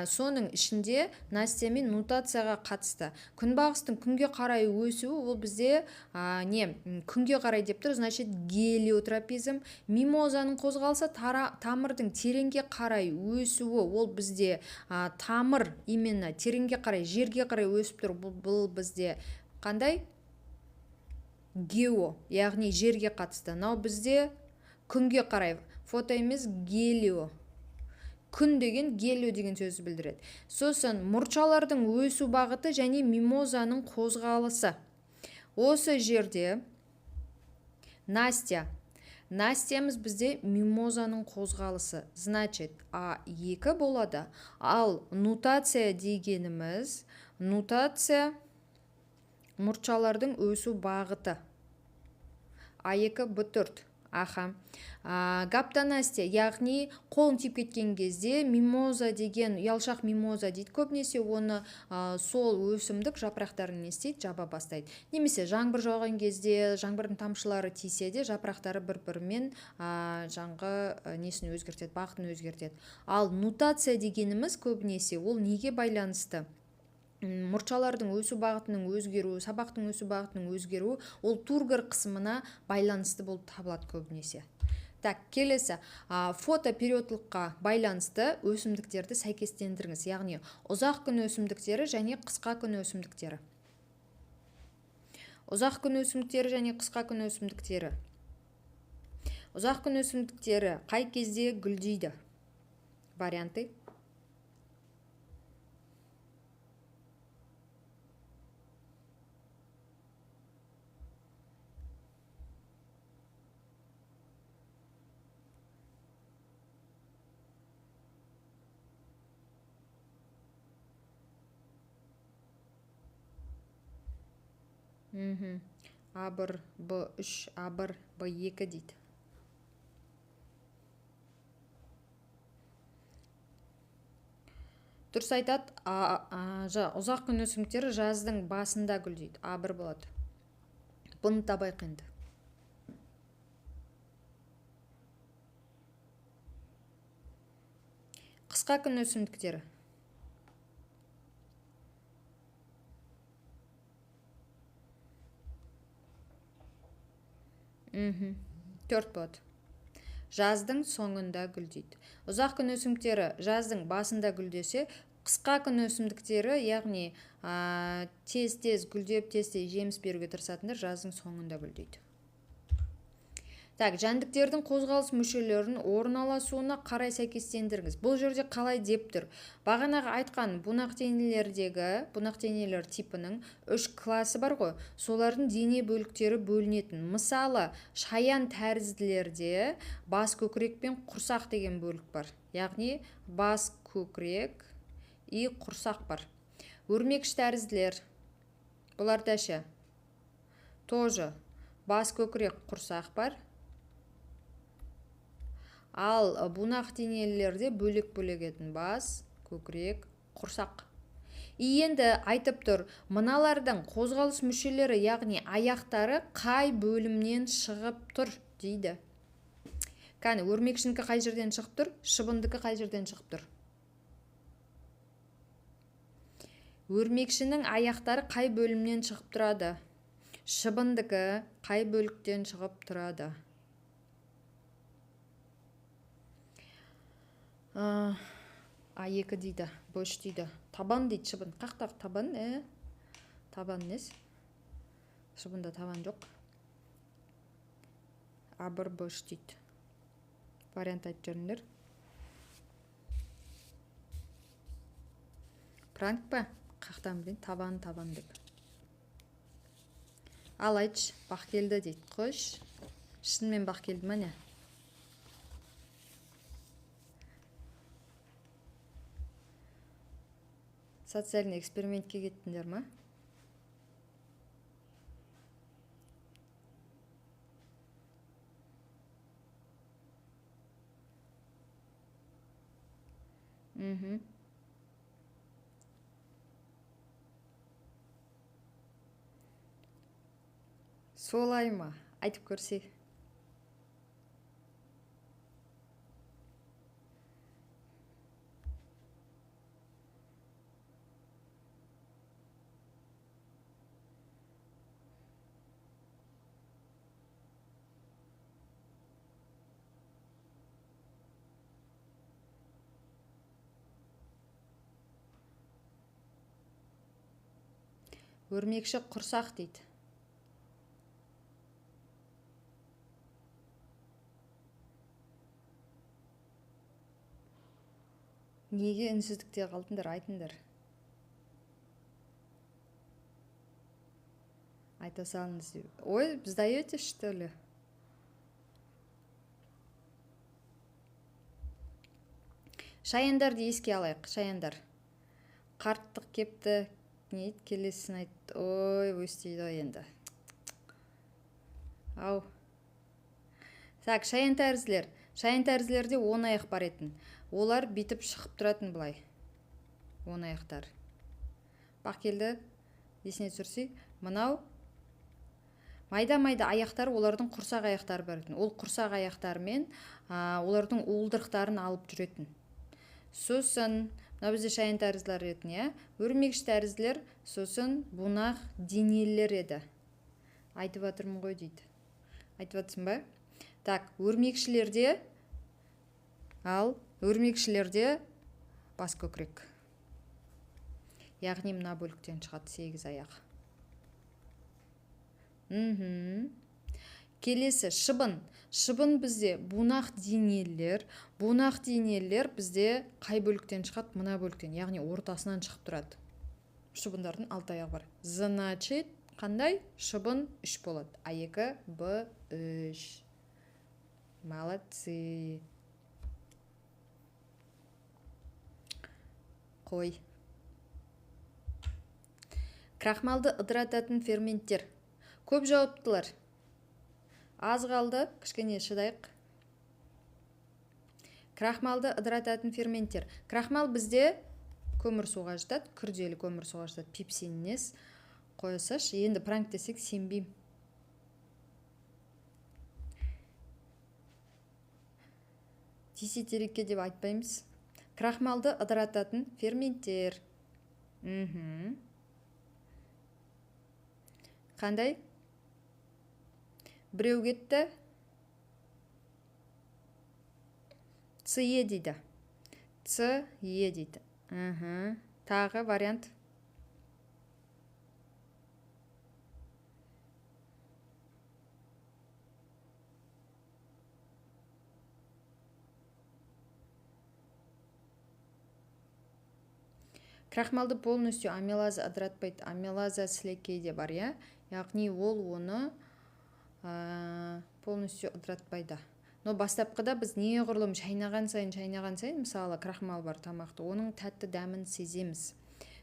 Соның ішінде Настя мен нутацияға қатысты. Күнбағыстың күнге қарай өсуі, ол бізде күнге қарай деп тұр, значит гелиотропизм. Мимозаның қозғалысы, тамырдың тереңге қарай өсуі, ол бізде тамыр именно тереңге қарай, жерге қарай өсіп тұр, бұл бізде қандай? Гео, яғни жерге қатысты. Нау бізде күнге қарай, фото емес гелио. Күн деген гелио деген сөзді білдіреді. Сосын мұртшалардың өсу бағыты және мимозаның қозғалысы. Осы жерде Настя Настямыз бізде мимозаның қозғалысы. Значит, А2 болады. Ал нутация дегеніміз, нутация мұртшалардың өсу бағыты. А2, Б4. Аха. Гаптанастия, яғни қолын тиіп кеткен кезде мимоза деген, ұялшақ мимоза дейді. Көбінесе оны сол өсімдік жапырақтарын не істейді, жаба бастайды. Немесе жаңбыр жауған кезде, жаңбырдың тамшылары тисе де, жапырақтары бір-бірімен несін өзгертеді, бағытын өзгертеді. Ал нутация дегеніміз көбінесе ол неге байланысты? Мұртшалардың өсу бағытының өзгеруі, сабақтың өсу бағытының өзгеруі, ол тургор қысымына байланысты болып табылады көбінесе. Так, келесі, фотопериодылыққа байланысты өсімдіктерді сәйкестендіріңіз, яғни ұзақ күн өсімдіктері және қысқа күн өсімдіктері. Ұзақ күн өсімдіктері және қысқа күн өсімдіктері. Ұзақ күн өсімдіктері қай кезде гүлдейді? Варианты. А1, Б3, А1, Б2 дейді. Дұрыс айтады, ұзақ күн өсімдіктері жаздың басында гүлдейді. А1 болады. Бұны табайық енді. Қысқа күн өсімдіктері. Төрт болады. Жаздың соңында гүлдейді. Ұзақ күн өсімдіктері жаздың басында гүлдесе, қысқа күн өсімдіктері, яғни тез-тез гүлдеп, тез-тез жеміс беруге тырысатындар жаздың соңында гүлдейді. Так, жәндіктердің қозғалыс мүшелерін орналасуына қарай сәйкестендіріңіз. Бұл жерде қалай деп тұр? Бағанағы айтқан бунақтенелер типінің 3 класы бар ғой, солардың дене бөліктері бөлінетін. Мысалы, шаян тәрізділерде бас көкірек пен құрсақ деген бөлік бар. Яғни, бас көкірек и құрсақ бар. Өрмекші тәрізділер, бұларда ше, тоже бас көкірек құрсақ бар. Ал бунақтенелерде бөлек-бөлек етін бас, көкірек, құрсақ. Енді айтып тұр, мыналардың қозғалыс мүшелері, яғни аяқтары қай бөлімнен шығып тұр дейді. Кәні, өрмекшінікі қай жерден шығып тұр, шыбындікі қай жерден шығып тұр. Өрмекшінің аяқтары қай бөлімнен шығып тұрады? Шыбындікі қай бөліктен шығып тұрады? А2 дейді, Б3 дейді. Табан дейді шыбын. Қақтағы табан? Табан нес? Шыбында табан жоқ. А1, Б3 дейді. Вариант айтып жүріңдер. Пранк па? Қақтан білейін, табан деп. Ал айтшы, бақ келді дейді. Қош. Шынымен бақ келді ма не? Социальный экспериментке кеттіңдер ма? Солай ма? Айтып көрсе. Өрмекші құрсақ дейді. Неге үнсіздікте қалдыңдар, айтыңдар. Айта салыңыз. Ой, біз даете, что ли? Шаяндарды еске алайық. Шаяндар. Қарттық кепті. Не еді? Келесін айтты. Ой, өстейді енді. Ау. Так, шаян тәрізділер. Шаян тәрізділерде 10 аяқ бар етін. Олар битіп шығып тұратын бұлай. 10 аяқтар. Бақ келді. Есіне түсірсей. Мынау майда-майда аяқтар, олардың құрсақ аяқтары бар етін. Ол құрсақ аяқтарымен олардың уылдырықтарын алып жүретін. Сосын, мына бізде шаян тәрізділер етін, иә? Өрмекші тәрізділер, сосын бунақ денелілер еді. Айтып атырмын ғой дейді. Айтып атсың ба? Так, өрмекшілерде бас көкірек. Яғни мына бөліктен шығады 8 аяқ. Келесі шыбын. Шыбын бізде бунақ денелілер. Бунақ денелілер бізде қай бөліктен шығады? Мына бөліктен, яғни ортасынан шығып тұрады. Шыбындардың 6 аяғы бар. Значит, қандай? Шыбын 3 болады. А2, Б3. Молодцы. Қой. Крахмалды ыдырататын ферменттер. Көп жауаптылар. Аз қалды, кішкене шыдайық. Крахмалды ыдырататын ферменттер. Крахмал бізде көмір суға жатады, күрделі көмір суға жатады. Пепсиннес қойсаш, енді пранк десек сенбейм. Десетерекке деп айтпаймыз. Крахмалды ыдырататын ферменттер. Қандай? Біреу кетті. С-е дейді. С-е дейді. Тағы вариант. Крахмалды полностью амилаза ыдыратпайды. Амилаза сілекейде бар, я? Яғни ол оны полностью ыдыратпайды. Но бастапқыда біз неғұрлым шайнаған сайын, мысалы крахмал бар тамақты, оның тәтті дәмін сеземіз.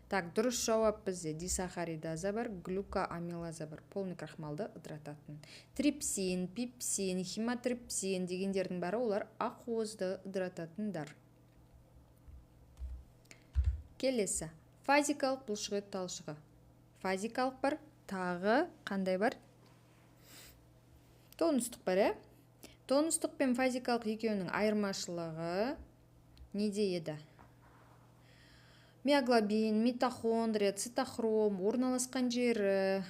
Так, дұрыс жауап бізде дисахаридаза бар, глюкоамилаза бар. Полный крахмалды ыдырататын. Трипсин, пепсин, химатрипсин дегендердің бәрі олар ақуызды ыдырататындар. Келесі. Фазикалық бұлшықет талшығы. Фазикалық бар, тағы қандай бар? Тонустық бар, ә? Тонустық пен фазикалық екеуінің айырмашылығы неде еді? Миоглобин, митохондрия, цитохром, орналасқан жері,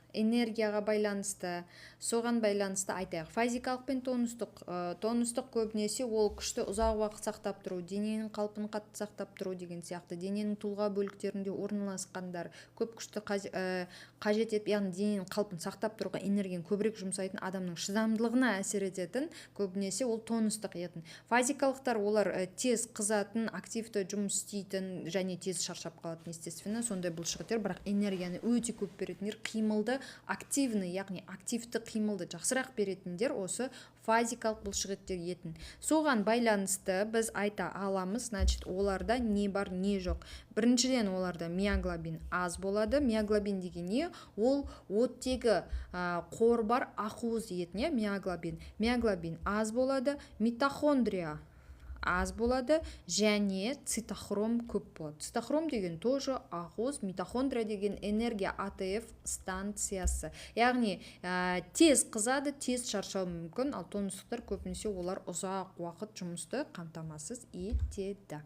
энергияға байланысты, соған байланысты айтайық. Фазикалық пен тонустық. Тонустық көбінесе ол күшті ұзақ уақыт сақтап тұру, дененің қалпын қатты сақтап тұру деген сияқты. Дененің тұлға бөліктерінде орналасқандар көп күшті қажет етіп, яғни дененің қалпын сақтап тұруға энергияны көбірек жұмсайтын адамның шыдамдылығына әсер ететін, көбінесе ол тонустық етін. Фазикалықтар олар тез қызатын, активті жұмыс істейтін және тез шаршап қалатын, естественно, сондай бұлшықеттер, бірақ энергияны өте көп беретіндер, қимылды активны, яғни активті қимылды жақсырақ беретіндер осы фазикалық бұлшықеттер етін. Соған байланысты біз айта аламыз, значит, оларда не бар, не жоқ. Біріншіден оларда миоглобин аз болады. Миоглобин деген не? Ол оттегі қор бар ақуыз етін, миоглобин. Миоглобин аз болады, митохондрия аз болады, және цитохром көп болады. Цитохром деген тоже ақуыз, митохондрия деген энергия АТФ станциясы. Яғни тез қызады, тез шаршау мүмкін, ал тонустықтар көбінесе олар ұзақ уақыт жұмысты қамтамасыз етеді.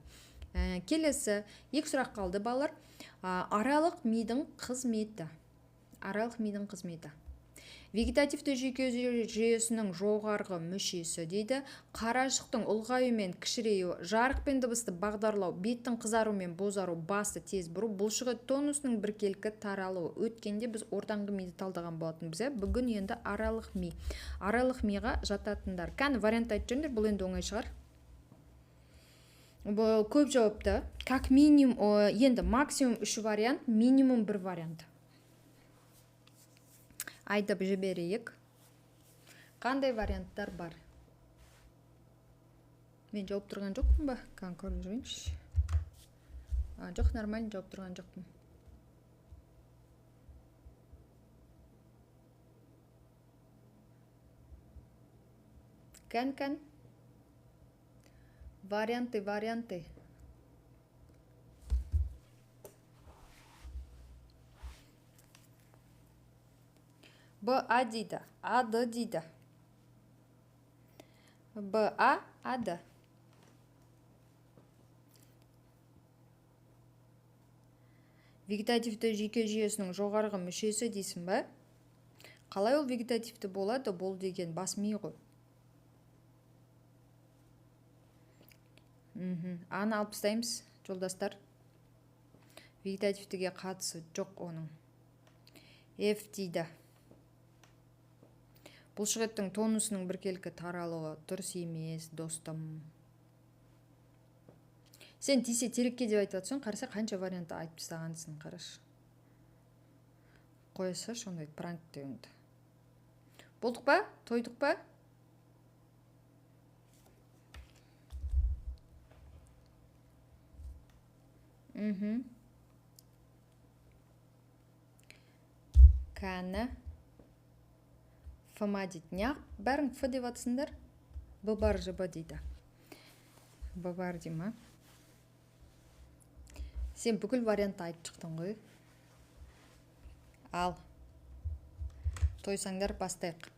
Келесі, екі сұрақ қалды балалар. Аралық мидың қызметі. Аралық мидың қызметі. Вегетативті жүйке жүйесінің жоғарғы мүшесі дейді. Қарашықтың ұлғаю мен кішіреюі, жарық пен дыбысты бағдарлау, беттің қызару мен бозару, басты тез бұру, бұлшықет тонусының біркелкі таралуы. Өткенде біз ортаңғы миді талдаған болатын бізге. Бүгін енді аралық ми. Аралық миға жататындар. Кәні вариант айтып жүріңдер, бұл енді оңай шығар. Көп жауапты. Как минимум, енді максимум 3 вариант, минимум 1 вариант. Айтып жіберейік. Қандай варианттар бар? Мен жауап тұрған жоқпын ба? Конкорд жүрейінші. Жоқ, нормально жауап тұрған жоқпын. Кән. Варианты. Б-А дейді. А-Д дейді. Б-А, А-Д. Вегетативті жүйке жүйесінің жоғарғы мүшесі дейсің ба? Қалай ол вегетативті болады? Бол деген бас ми ғой. Аны алып тастаймыз, жолдастар. Вегетативтіге қатысы жоқ оның. F дейді. Бұлшықеттің тонусының біркелкі таралуы дұрыс емес, достым. Сен тисе терекке деп айтып жатсың, қараса қанша вариантты айтып тастағансың, қараш. Қойса сондай пранк дегенді. Болдық па? Тойдық па? Кәні. Фыма дейді. Неғып бәрің фы деп атсыңдар? Бұ бар жыбы дейді. Бұ бар дейма. Сен бүкіл вариантты айтып шықтың ғой. Ал. Тойсаңдар бастайық.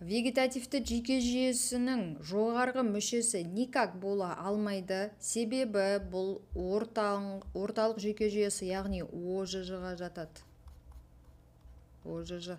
Вегетативті жүйке жүйесінің жоғарғы мүшесі никак бола алмайды. Себебі бұл орталық жүйке жүйесі, яғни ОЖЖ-ға жатады. ОЖЖ.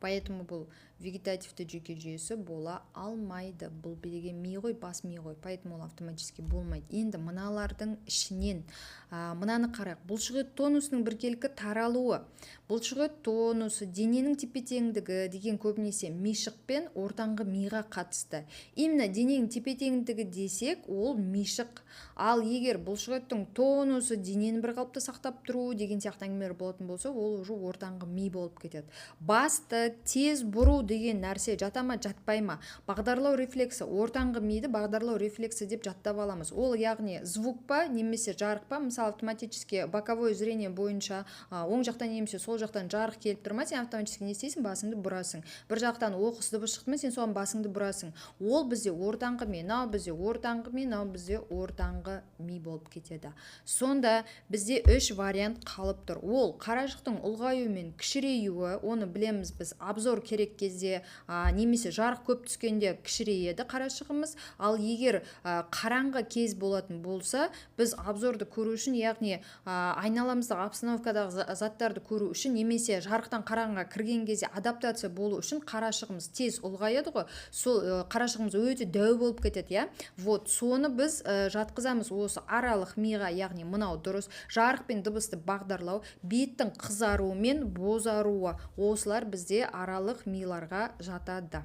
Поэтому бұл вегетативті жүйке жүйесі бола алмайды. Бұл деген ми ғой, бас ми ғой. Поэтому ол автоматически болмайды. Енді мыналардың ішінен мынаны қарайық. Бұлшықет тонусының біркелкі таралуы. Бұлшықет тонусы, дененің тепе-теңдігі деген көбінесе мишық пен ортаңғы миға қатысты. Именно дененің тепе-теңдігі десек, ол мишық. Ал егер бұлшықеттің тонусы денені бір қалыпта сақтап тұру деген сияқты әңгімелер болатын болса, ол уже ортаңғы ми болып кетеді. Басты тез бұру деген нәрсе жата ма, жатпай ма? Бағдарлау рефлексы, ортаңғы миді бағдарлау рефлексы деп жаттап аламыз. Ол яғни звук па, немесе жарық па? Мысалы, автоматически боковое зрение бойынша оң жақтан немесе сол жақтан жарық келіп тұрма, сен автоматически не істейсің? Басыңды бұрасың. Бір жақтан оқыс дыбыс шықты ма, сен соған басыңды бұрасың. Ол бізде ортаңғы ми, мынау бізде ортаңғы ми, мынау бізде ортаңғы ми болып кетеді. Сонда бізде 3 вариант қалып тұр. Ол қарашықтың ұлғаюы мен кішіреюі, оны білеміз біз. Обзор керек кезде немесе жарық көп түскенде кішірейеді қарашығымыз. Ал егер қараңғы кез болатын болса, біз обзорды көру үшін, яғни айналамыздағы обстановкадағы заттарды көру үшін, немесе жарықтан қараңғыға кірген кезде адаптация болу үшін қарашығымыз тез ұлғаяды ғой. Сол қарашығымыз өте дәу болып кетеді, я? Вот, соны біз жатқызамыз осы аралық миға, яғни мынау дұрыс. Жарық пен дыбысты бағдарлау, беттің қызаруы мен бозаруы, осылар бізде аралық миларға жатады.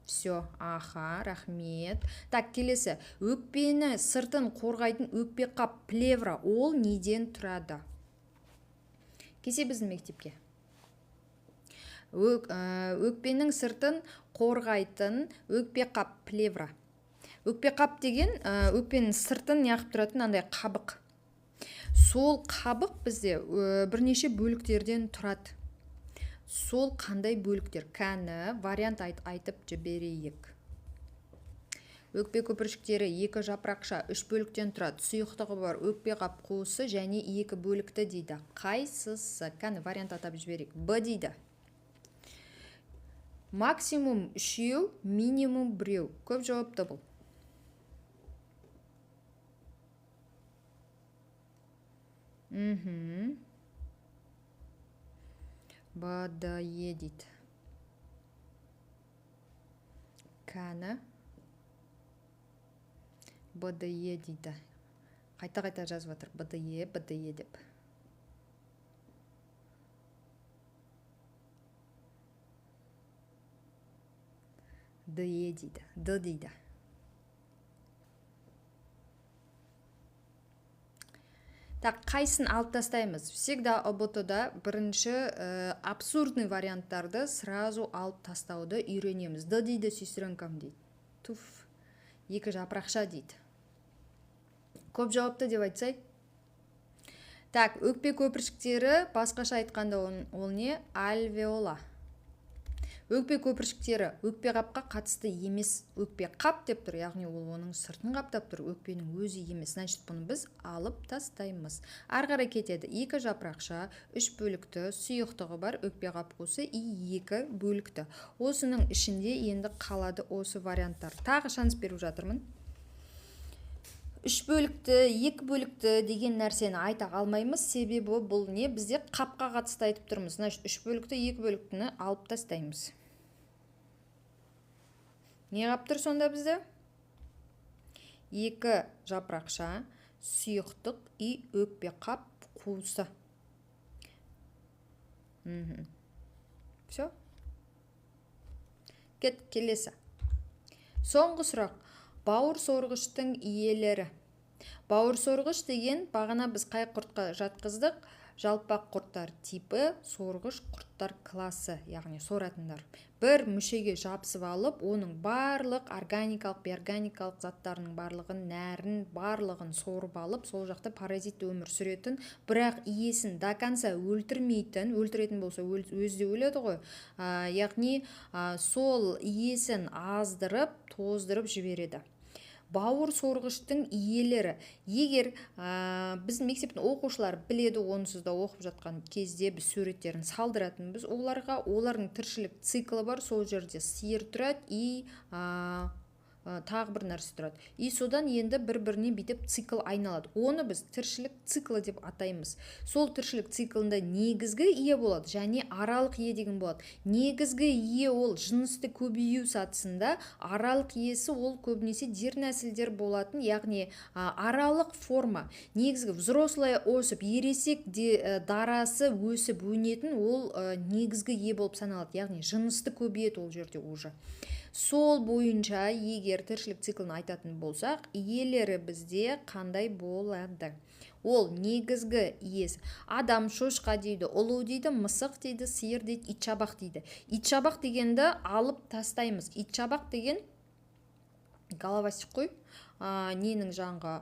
Все, аха, рахмет. Так, келесі. Өкпені сыртын қорғайтын өкпе қап плевра, ол неден тұрады? Кесе біздің мектепке. Өкпенің сыртын қорғайтын өкпе қап плевра. Өкпе қап деген өкпенің сыртын неғып тұратын андай қабық. Сол қабық бізде бірнеше бөліктерден тұрады. Сол қандай бөліктер? Кәні вариант айтып жіберейік. Өкпе көпіршіктері 2 жапырақша 3 бөліктен тұрады. Сұйықтығы бар өкпе қап қуысы және 2 бөлікті дейді. Қайсысы? Кәні вариант атап жіберейік. Б дейді. Максимум 3, минимум 1. Көп жауапты бұл. Бадае дейді. Кәні БДЕ дейді. Қайта жазып жатыр. БДЕ деп. ДЕ дейді. Д дейді. Так, қайсын алып тастаймыз? Всегда ОБТ-да бірінші абсурдный варианттарды сразу алып тастауды үйренеміз. Д дейді, сестренкам дейді. Туф. Екі жапырақша дейді. Көп жауапты деп айтсай. Так, өкпе көпіршіктері, басқаша айтқанда ол не? Альвеола. Өкпе көпіршіктері өкпе қапқа қатысты емес. Өкпе қап деп тұр, яғни ол оның сыртын қаптап тұр, өкпенің өзі емес. Значит, бұны біз алып тастаймыз. Ары қарай кетеді. Екі жапырақша, үш бөлікті, сұйықтығы бар өкпе қапқусы екі бөлікті. Осының ішінде енді қалады осы варианттар. Тағы шанс беріп жатырмын. Үш бөлікті, екі бөлікті деген нәрсені айта алмаймыз, себебі бұл не? Бізде қапқа қатысты айтып тұрмыз. Значит, үш бөлікті, екі бөліктіні алып тастаймыз. Не қап тұр сонда бізде? Екі жапырақша, сұйықтық и өкпе қап қуысы. Все? Келесі. Соңғы сұрақ. Бауыр сорғыштың иелері. Бауыр сорғыш деген бағана біз қай құртқа жатқыздық? Жалпақ құрттар типі, сорғыш құрттар класы, яғни соратындар. Бір мүшеге жабысып алып, оның барлық органикалық, биорганикалық заттарының барлығын, нәрін, барлығын сорып алып, сол жақта паразит өмір сүретін, бірақ иесін до конца өлтірмейтін, өлтіретін болса өзі де өледі ғой. Яғни сол иесін аздырып, тоздырып жібереді. Бауыр сорғыштың иелері. Егер біздің мектептің оқушылары біледі, онсыз да оқып жатқан кезде біз суреттерін салдыратынбыз, оларға олардың тіршілік циклы бар, сол жерде сиыр тұрады и тағы бір нәрсе тұрады. И содан енді бір-біріне бүйтіп цикл айналады. Оны біз тіршілік циклы деп атаймыз. Сол тіршілік циклында негізгі ие болады, және аралық ие деген болады. Негізгі ие ол жынысты көбею сатысында, аралық иесі ол көбінесе дернәсілдер болатын, яғни аралық форма. Негізгі взрослая өсіп, ересек дарасы өсіп өнетін, ол негізгі ие болып саналады, яғни жынысты көбейеді ол жерде уже. Сол бойынша егер тіршілік циклын айтатын болсақ, иелері бізде қандай болады? Ол негізгі иесі. Адам шошқа дейді, ұлу дейді, мысық дейді, сиыр дейді, итшабақ дейді. Итшабақ дегенді алып тастаймыз. Итшабақ деген головастик қой. Ненің жаңға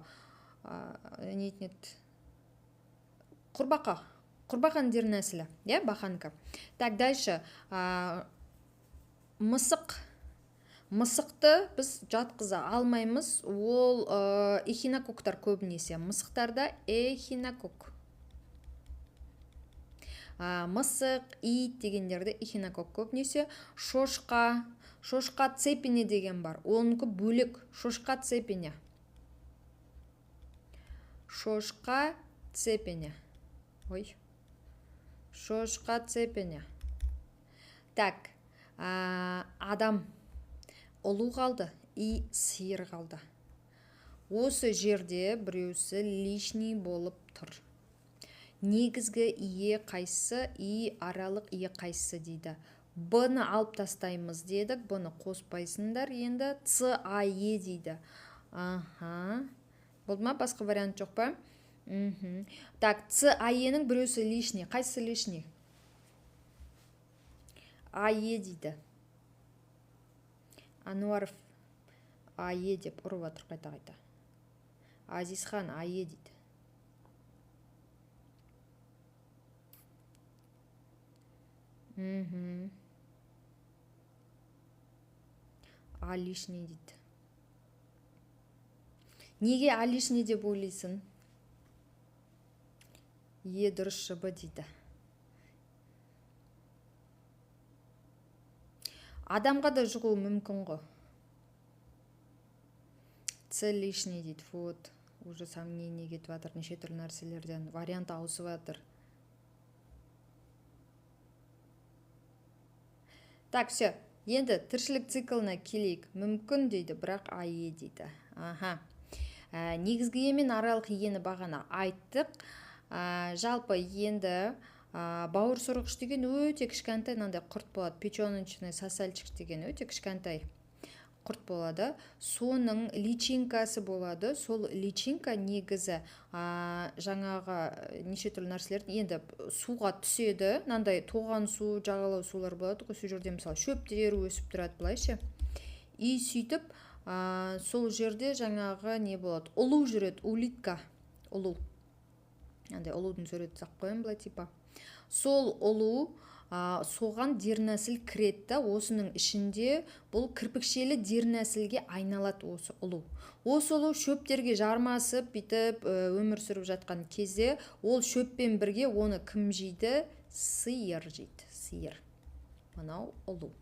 құрбақа. Құрбақаның дернәсілі, бақанка. Так, дальше мысық. Мысықты біз жатқыза алмаймыз, ол эхинококтар көбінесе. Мысықтарда эхинокок. Мысық, ит дегендерді эхинокок көбінесе. Шошқа цепене деген бар. Оныкі бөлік. Шошқа цепене. Шошқа цепене. Шошқа цепене. Так, адам. Ұлу қалды и сиыр қалды. Осы жерде біреусі лишний болып тұр. Негізгі ие қайсысы и аралық ие қайсысы дейді. Бұны алып тастаймыз дедік, бұны қоспайсыңдар, енді ЦАЕ дейді. Болды ма? Басқа вариант жоқ па? Так, ЦАЕнің біреусі лишний. Қайсысы лишний? АЕ дейді. Ануаров АЕ деп ұрып атыр қайта-қайта. Азизхан АЕ дейді. А лишний дейді. Неге а лишний деп ойлайсың? Е дұрыс жыбы дейді. Адамға да жұғуы мүмкін ғой. Ц лишний дейді. Вот. Уже сомнение кетіп жатыр неше түрлі нәрселерден. Вариант ауысып жатыр. Так, все. Енді тіршілік циклына келейік. Мүмкін дейді, бірақ АЕ дейді. Негізгі ие мен аралық иені бағана айттық. Жалпы енді бауыр сорғыш деген өте кішкентай мынандай құрт болады. Печеночный сосальчик деген өте кішкентай құрт болады. Соның личинкасы болады. Сол личинка негізі жаңағы неше түрлі нәрселерді енді суға түседі. Мынандай тоған су, жағалау сулар болады. Сол жерде мысалы шөптер өсіп тұрады былайша. И сөйтіп сол жерде жаңағы не болады, ұлу жүреді, улитка, ұлу. Андай ұлудың суреті сақ қоямын былай типа. Сол ұлу соған дернәсіл кіреді да, осының ішінде бұл кірпікшелі дернәсілге айналады осы ұлу. Осы ұлу шөптерге жармасып, бүйтіп өмір сүріп жатқан кезде ол шөппен бірге оны кім жейді? Сиыр жейді, сиыр. Мынау ұлу.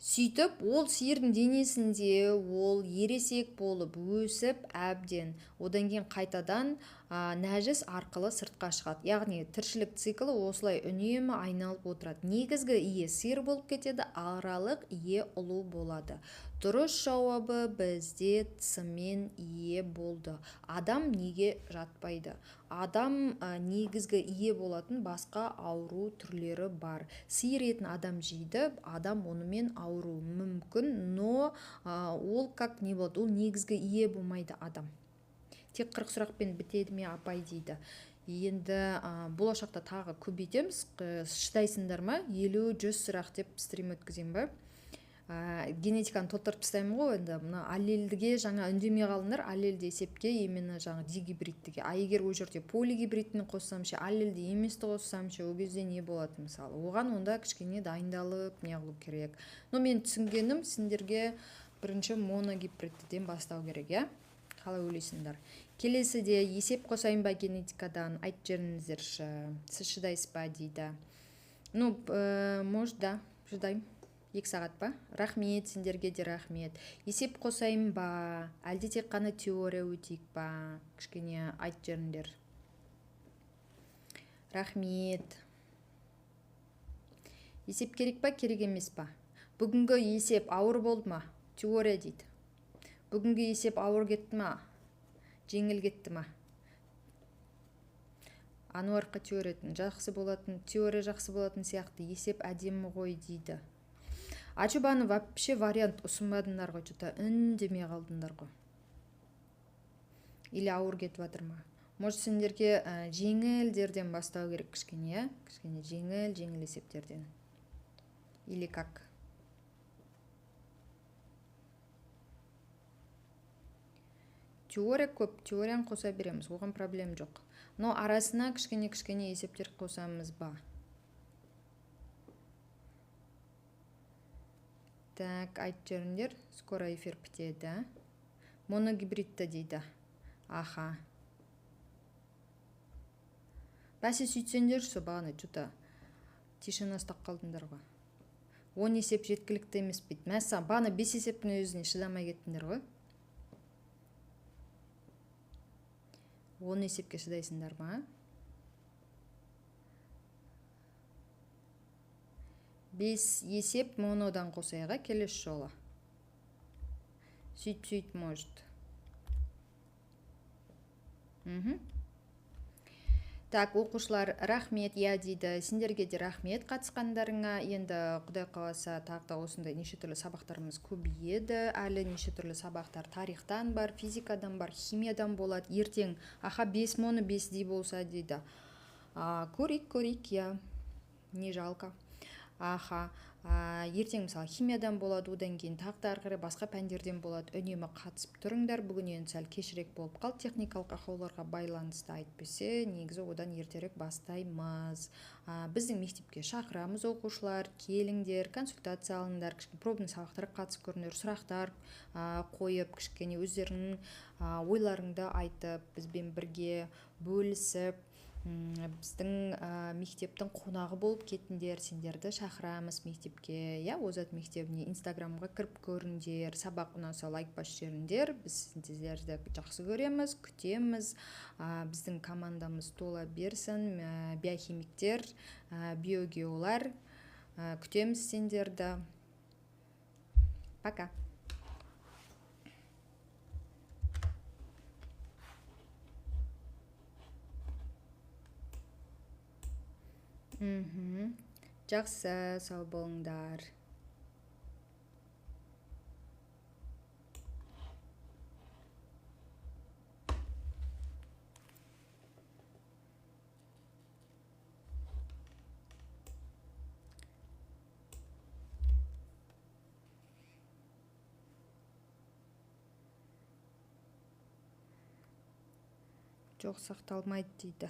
Сөйтіп, ол сиырдың денесінде ол ересек болып өсіп әбден, одан кейін қайтадан нәжіс арқылы сыртқа шығады. Яғни тіршілік циклы осылай үнемі айналып отырады. Негізгі ие сиыр болып кетеді, аралық ие ұлу болады. Дұрыс жауабы бізде цымен ие болды. Адам неге жатпайды? Адам негізгі ие болатын басқа ауру түрлері бар. Сиыр етін адам жейді, адам онымен ауыру мүмкін, но ол как не болады? Ол негізгі ие болмайды адам. Тек 40 сұрақпен бітеді ме апай дейді. Енді болашақта тағы көбейтеміз, шыдайсыңдар ма? 50-100 сұрақ деп стрим өткізем ба? Генетиканы толтырып тастаймын ғой, енді мына аллельдіге жаңа үндемей қалыңдар, аллельді есепке именно жаңа дигибридтіге. Егер ол жерде полигибридтіні қоссам ше, аллельді еместі қоссам ше, ол кезде не болады мысалы? Оған онда кішкене дайындалып не қылу керек. Но мен түсінгенім, сендерге бірінші моногибридтіден бастау керек, я? Қалай ойлайсыңдар? Келесіде есеп қосайын ба генетикадан, айтып жеріңіздерші, сіз шыдайсыз ба дейді. Ну, может, да, шыдайым. 2 сағат па? Рахмет, сендерге де рахмет. Есеп қосайын ба, әлде тек қана теория өтейік ба? Кішкене айтып жеріңдер. Рахмет. Есеп керек па, керек емес па? Бүгінгі есеп ауыр болды ма? Теория дейді. Бүгінгі есеп ауыр кетті ма? Жеңіл кетті ма? Ануарқа теориядан жақсы болатын, теория жақсы болатын сияқты, есеп әдемі ғой дейді. Ачубаны вообще вариант ұсынбадыңдар ғой, что-то үндемей қалдыңдар ғой. Или ауыр кетіп жатыр ма? Может, сендерге жеңілдерден бастау керек кішкене, кішкене жеңіл есептерден. Или как? Теория көп, теорияны қоса береміз, оған проблем жоқ. Но арасына кішкене есептер қосамыз ба? Так, айтып жеріңдер, скоро эфир бітеді. Моногибридті дейді. Аха. Бәсе сөйтсендер, бағана что-то тишина ұстап қалдыңдар ғой. 10 есеп жеткілікті емес бейді. Мәссаған, бағана 5 есептің өзіне шыдамай кеттіңдер ғой. 10 есепке шыдайсыңдар ма? 5 есеп монодан қосайға келесі жолы. Сөйт, может. Так, оқушылар, рахмет, я дейді. Сендерге де рахмет қатысқандарыңа. Енді Құдай қаласа тағы да осындай неше түрлі сабақтарымыз көбейеді. Әлі неше түрлі сабақтар тарихтан бар, физикадан бар, химиядан болады. Ертең, 5 моно 5 дей болса дейді. Көрейік, я. Не жалко. Ертең мысалы химиядан болады, одан кейін тағы да әрі басқа пәндерден болады. Үнемі қатысып тұрыңдар. Бүгін енді сәл кешірек болып қалды, техникалық ақауларға байланысты айтпесе, негізі одан ертерек бастаймыз. Біздің мектепке шақырамыз оқушылар, келіңдер, консультация алыңдар, кішкене пробный сабақтарға қатысып көріңдер, сұрақтар қойып, кішкене өздерінің ойларыңды айтып, бізбен бірге бөлісіп, біздің мектептің қонағы болып кетіңдер, сендерді шақырамыз мектепке, Озат мектебіне инстаграмға кіріп көріңдер, сабақ ұнаса лайк басып жеріңдер, біз сендерді жақсы көреміз, күтеміз, біздің командамыз тола берсін, биохимиктер, биогеолар, күтеміз сендерді. Пока. Жақсы, сау болыңдар. жоқ, сақталмайды дейді.